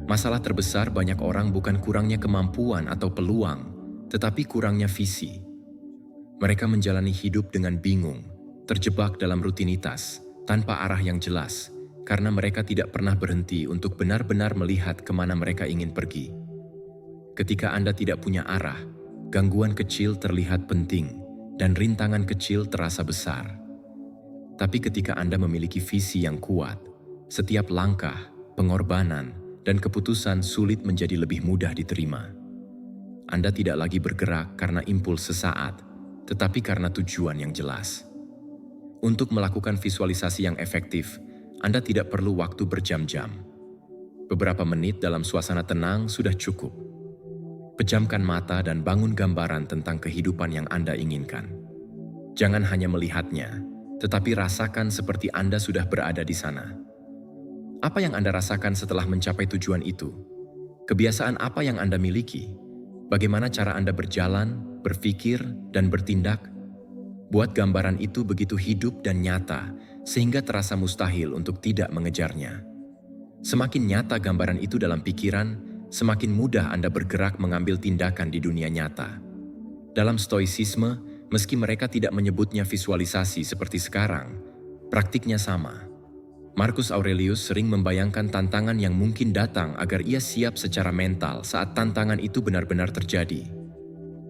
Masalah terbesar banyak orang bukan kurangnya kemampuan atau peluang, tetapi kurangnya visi. Mereka menjalani hidup dengan bingung, terjebak dalam rutinitas, tanpa arah yang jelas, karena mereka tidak pernah berhenti untuk benar-benar melihat kemana mereka ingin pergi. Ketika Anda tidak punya arah, gangguan kecil terlihat penting, dan rintangan kecil terasa besar. Tapi ketika Anda memiliki visi yang kuat, setiap langkah, pengorbanan, dan keputusan sulit menjadi lebih mudah diterima. Anda tidak lagi bergerak karena impuls sesaat, tetapi karena tujuan yang jelas. Untuk melakukan visualisasi yang efektif, Anda tidak perlu waktu berjam-jam. Beberapa menit dalam suasana tenang sudah cukup. Pejamkan mata dan bangun gambaran tentang kehidupan yang Anda inginkan. Jangan hanya melihatnya, tetapi rasakan seperti Anda sudah berada di sana. Apa yang Anda rasakan setelah mencapai tujuan itu? Kebiasaan apa yang Anda miliki? Bagaimana cara Anda berjalan, berpikir, dan bertindak? Buat gambaran itu begitu hidup dan nyata, sehingga terasa mustahil untuk tidak mengejarnya. Semakin nyata gambaran itu dalam pikiran, semakin mudah Anda bergerak mengambil tindakan di dunia nyata. Dalam stoicisme, meski mereka tidak menyebutnya visualisasi seperti sekarang, praktiknya sama. Marcus Aurelius sering membayangkan tantangan yang mungkin datang agar ia siap secara mental saat tantangan itu benar-benar terjadi.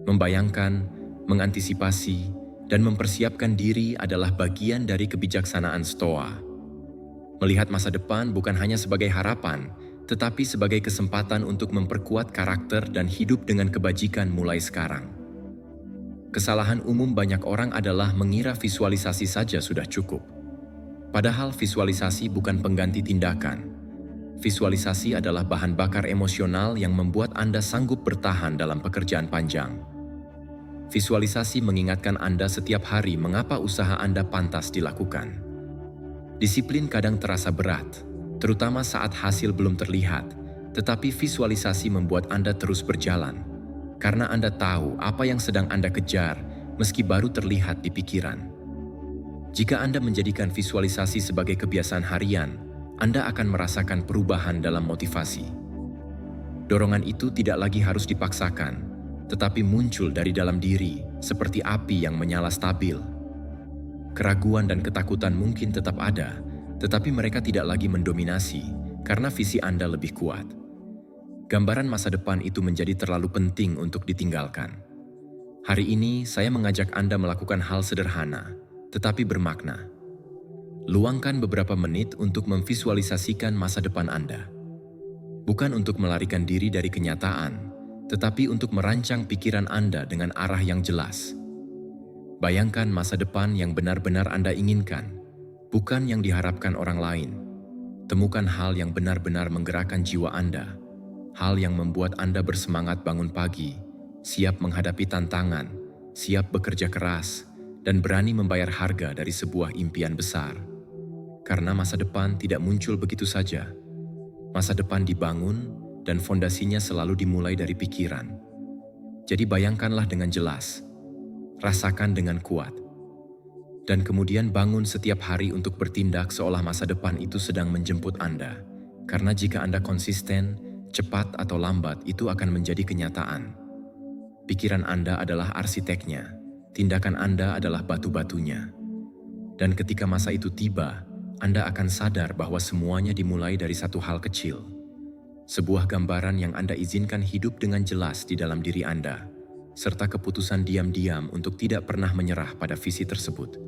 Membayangkan, mengantisipasi, dan mempersiapkan diri adalah bagian dari kebijaksanaan Stoa. Melihat masa depan bukan hanya sebagai harapan, tetapi sebagai kesempatan untuk memperkuat karakter dan hidup dengan kebajikan mulai sekarang. Kesalahan umum banyak orang adalah mengira visualisasi saja sudah cukup. Padahal visualisasi bukan pengganti tindakan. Visualisasi adalah bahan bakar emosional yang membuat Anda sanggup bertahan dalam pekerjaan panjang. Visualisasi mengingatkan Anda setiap hari mengapa usaha Anda pantas dilakukan. Disiplin kadang terasa berat, terutama saat hasil belum terlihat, tetapi visualisasi membuat Anda terus berjalan, karena Anda tahu apa yang sedang Anda kejar meski baru terlihat di pikiran. Jika Anda menjadikan visualisasi sebagai kebiasaan harian, Anda akan merasakan perubahan dalam motivasi. Dorongan itu tidak lagi harus dipaksakan, tetapi muncul dari dalam diri seperti api yang menyala stabil. Keraguan dan ketakutan mungkin tetap ada, tetapi mereka tidak lagi mendominasi karena visi Anda lebih kuat. Gambaran masa depan itu menjadi terlalu penting untuk ditinggalkan. Hari ini saya mengajak Anda melakukan hal sederhana, tetapi bermakna. Luangkan beberapa menit untuk memvisualisasikan masa depan Anda. Bukan untuk melarikan diri dari kenyataan, tetapi untuk merancang pikiran Anda dengan arah yang jelas. Bayangkan masa depan yang benar-benar Anda inginkan, bukan yang diharapkan orang lain. Temukan hal yang benar-benar menggerakkan jiwa Anda, hal yang membuat Anda bersemangat bangun pagi, siap menghadapi tantangan, siap bekerja keras, dan berani membayar harga dari sebuah impian besar. Karena masa depan tidak muncul begitu saja. Masa depan dibangun dan fondasinya selalu dimulai dari pikiran. Jadi bayangkanlah dengan jelas, rasakan dengan kuat, dan kemudian bangun setiap hari untuk bertindak seolah masa depan itu sedang menjemput Anda. Karena jika Anda konsisten, cepat atau lambat itu akan menjadi kenyataan. Pikiran Anda adalah arsiteknya. Tindakan Anda adalah batu-batunya. Dan ketika masa itu tiba, Anda akan sadar bahwa semuanya dimulai dari satu hal kecil. Sebuah gambaran yang Anda izinkan hidup dengan jelas di dalam diri Anda, serta keputusan diam-diam untuk tidak pernah menyerah pada visi tersebut.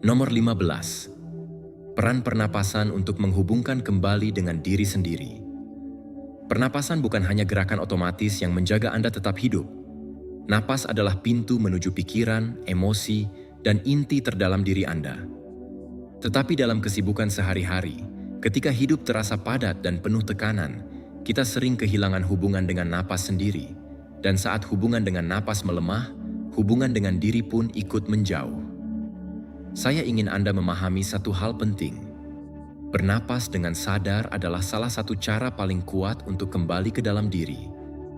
Nomor 15. Peran pernapasan untuk menghubungkan kembali dengan diri sendiri. Pernapasan bukan hanya gerakan otomatis yang menjaga Anda tetap hidup. Napas adalah pintu menuju pikiran, emosi, dan inti terdalam diri Anda. Tetapi dalam kesibukan sehari-hari, ketika hidup terasa padat dan penuh tekanan, kita sering kehilangan hubungan dengan napas sendiri. Dan saat hubungan dengan napas melemah, hubungan dengan diri pun ikut menjauh. Saya ingin Anda memahami satu hal penting. Bernapas dengan sadar adalah salah satu cara paling kuat untuk kembali ke dalam diri,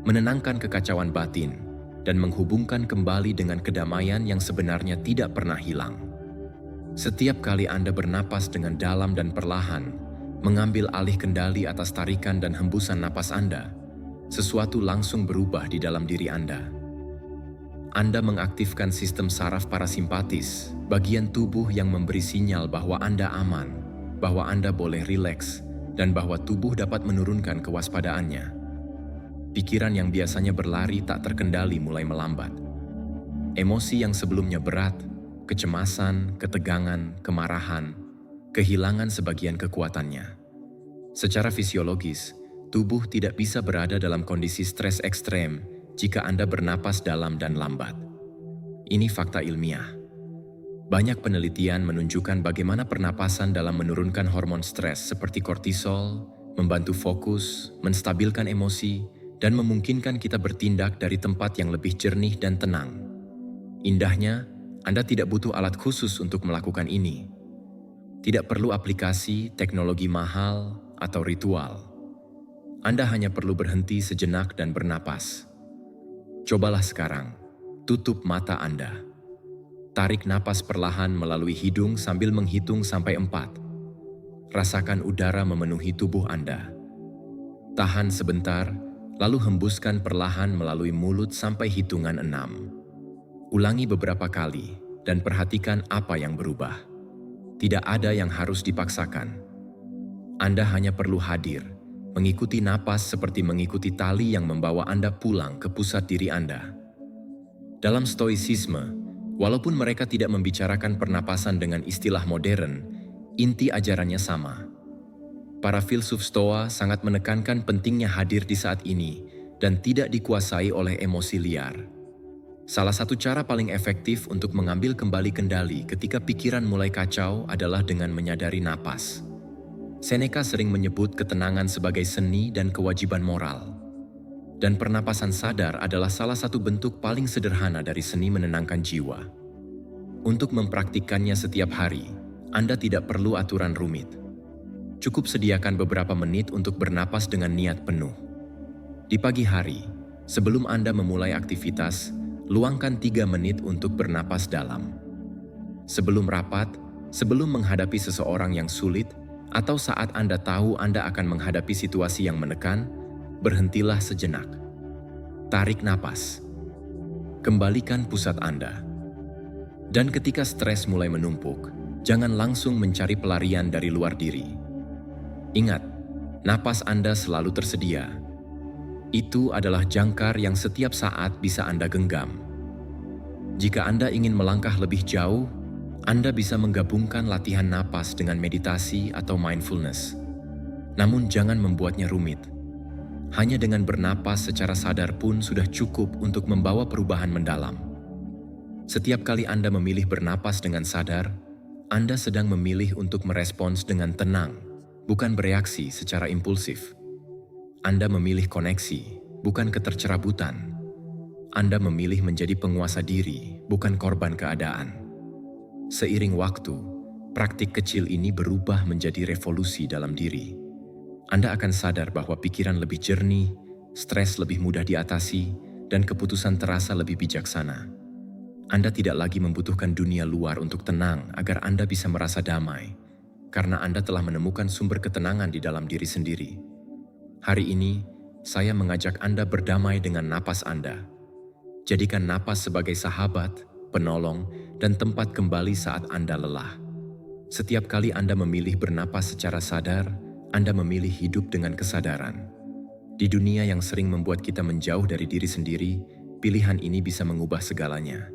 menenangkan kekacauan batin, dan menghubungkan kembali dengan kedamaian yang sebenarnya tidak pernah hilang. Setiap kali Anda bernapas dengan dalam dan perlahan, mengambil alih kendali atas tarikan dan hembusan napas Anda, sesuatu langsung berubah di dalam diri Anda. Anda mengaktifkan sistem saraf parasimpatis, bagian tubuh yang memberi sinyal bahwa Anda aman, bahwa Anda boleh rileks, dan bahwa tubuh dapat menurunkan kewaspadaannya. Pikiran yang biasanya berlari tak terkendali mulai melambat. Emosi yang sebelumnya berat, kecemasan, ketegangan, kemarahan, kehilangan sebagian kekuatannya. Secara fisiologis, tubuh tidak bisa berada dalam kondisi stres ekstrem jika Anda bernapas dalam dan lambat. Ini fakta ilmiah. Banyak penelitian menunjukkan bagaimana pernapasan dalam menurunkan hormon stres seperti kortisol, membantu fokus, menstabilkan emosi, dan memungkinkan kita bertindak dari tempat yang lebih jernih dan tenang. Indahnya, Anda tidak butuh alat khusus untuk melakukan ini. Tidak perlu aplikasi, teknologi mahal, atau ritual. Anda hanya perlu berhenti sejenak dan bernapas. Cobalah sekarang, tutup mata Anda. Tarik napas perlahan melalui hidung sambil menghitung sampai 4. Rasakan udara memenuhi tubuh Anda. Tahan sebentar, lalu hembuskan perlahan melalui mulut sampai hitungan 6. Ulangi beberapa kali dan perhatikan apa yang berubah. Tidak ada yang harus dipaksakan. Anda hanya perlu hadir, mengikuti napas seperti mengikuti tali yang membawa Anda pulang ke pusat diri Anda. Dalam stoicisme, walaupun mereka tidak membicarakan pernapasan dengan istilah modern, inti ajarannya sama. Para filsuf Stoa sangat menekankan pentingnya hadir di saat ini dan tidak dikuasai oleh emosi liar. Salah satu cara paling efektif untuk mengambil kembali kendali ketika pikiran mulai kacau adalah dengan menyadari napas. Seneca sering menyebut ketenangan sebagai seni dan kewajiban moral. Dan pernapasan sadar adalah salah satu bentuk paling sederhana dari seni menenangkan jiwa. Untuk mempraktikkannya setiap hari, Anda tidak perlu aturan rumit. Cukup sediakan beberapa menit untuk bernapas dengan niat penuh. Di pagi hari, sebelum Anda memulai aktivitas, luangkan 3 menit untuk bernapas dalam. Sebelum rapat, sebelum menghadapi seseorang yang sulit, atau saat Anda tahu Anda akan menghadapi situasi yang menekan, berhentilah sejenak. Tarik napas. Kembalikan pusat Anda. Dan ketika stres mulai menumpuk, jangan langsung mencari pelarian dari luar diri. Ingat, napas Anda selalu tersedia. Itu adalah jangkar yang setiap saat bisa Anda genggam. Jika Anda ingin melangkah lebih jauh, Anda bisa menggabungkan latihan napas dengan meditasi atau mindfulness. Namun jangan membuatnya rumit. Hanya dengan bernapas secara sadar pun sudah cukup untuk membawa perubahan mendalam. Setiap kali Anda memilih bernapas dengan sadar, Anda sedang memilih untuk merespons dengan tenang, bukan bereaksi secara impulsif. Anda memilih koneksi, bukan ketercerabutan. Anda memilih menjadi penguasa diri, bukan korban keadaan. Seiring waktu, praktik kecil ini berubah menjadi revolusi dalam diri. Anda akan sadar bahwa pikiran lebih jernih, stres lebih mudah diatasi, dan keputusan terasa lebih bijaksana. Anda tidak lagi membutuhkan dunia luar untuk tenang agar Anda bisa merasa damai, karena Anda telah menemukan sumber ketenangan di dalam diri sendiri. Hari ini, saya mengajak Anda berdamai dengan napas Anda. Jadikan napas sebagai sahabat, penolong, dan tempat kembali saat Anda lelah. Setiap kali Anda memilih bernapas secara sadar, Anda memilih hidup dengan kesadaran. Di dunia yang sering membuat kita menjauh dari diri sendiri, pilihan ini bisa mengubah segalanya.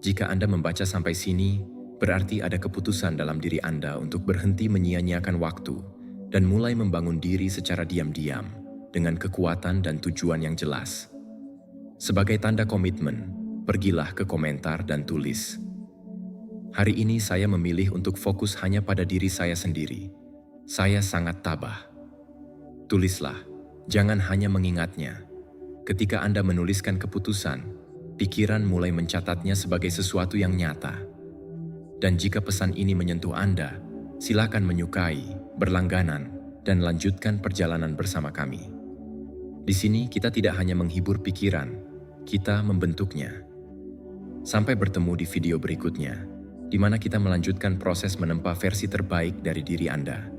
Jika Anda membaca sampai sini, berarti ada keputusan dalam diri Anda untuk berhenti menyia-nyiakan waktu dan mulai membangun diri secara diam-diam dengan kekuatan dan tujuan yang jelas. Sebagai tanda komitmen, pergilah ke komentar dan tulis. Hari ini saya memilih untuk fokus hanya pada diri saya sendiri. Saya sangat tabah. Tulislah, jangan hanya mengingatnya. Ketika Anda menuliskan keputusan, pikiran mulai mencatatnya sebagai sesuatu yang nyata. Dan jika pesan ini menyentuh Anda, silakan menyukai, berlangganan, dan lanjutkan perjalanan bersama kami. Di sini kita tidak hanya menghibur pikiran, kita membentuknya. Sampai bertemu di video berikutnya, di mana kita melanjutkan proses menempa versi terbaik dari diri Anda.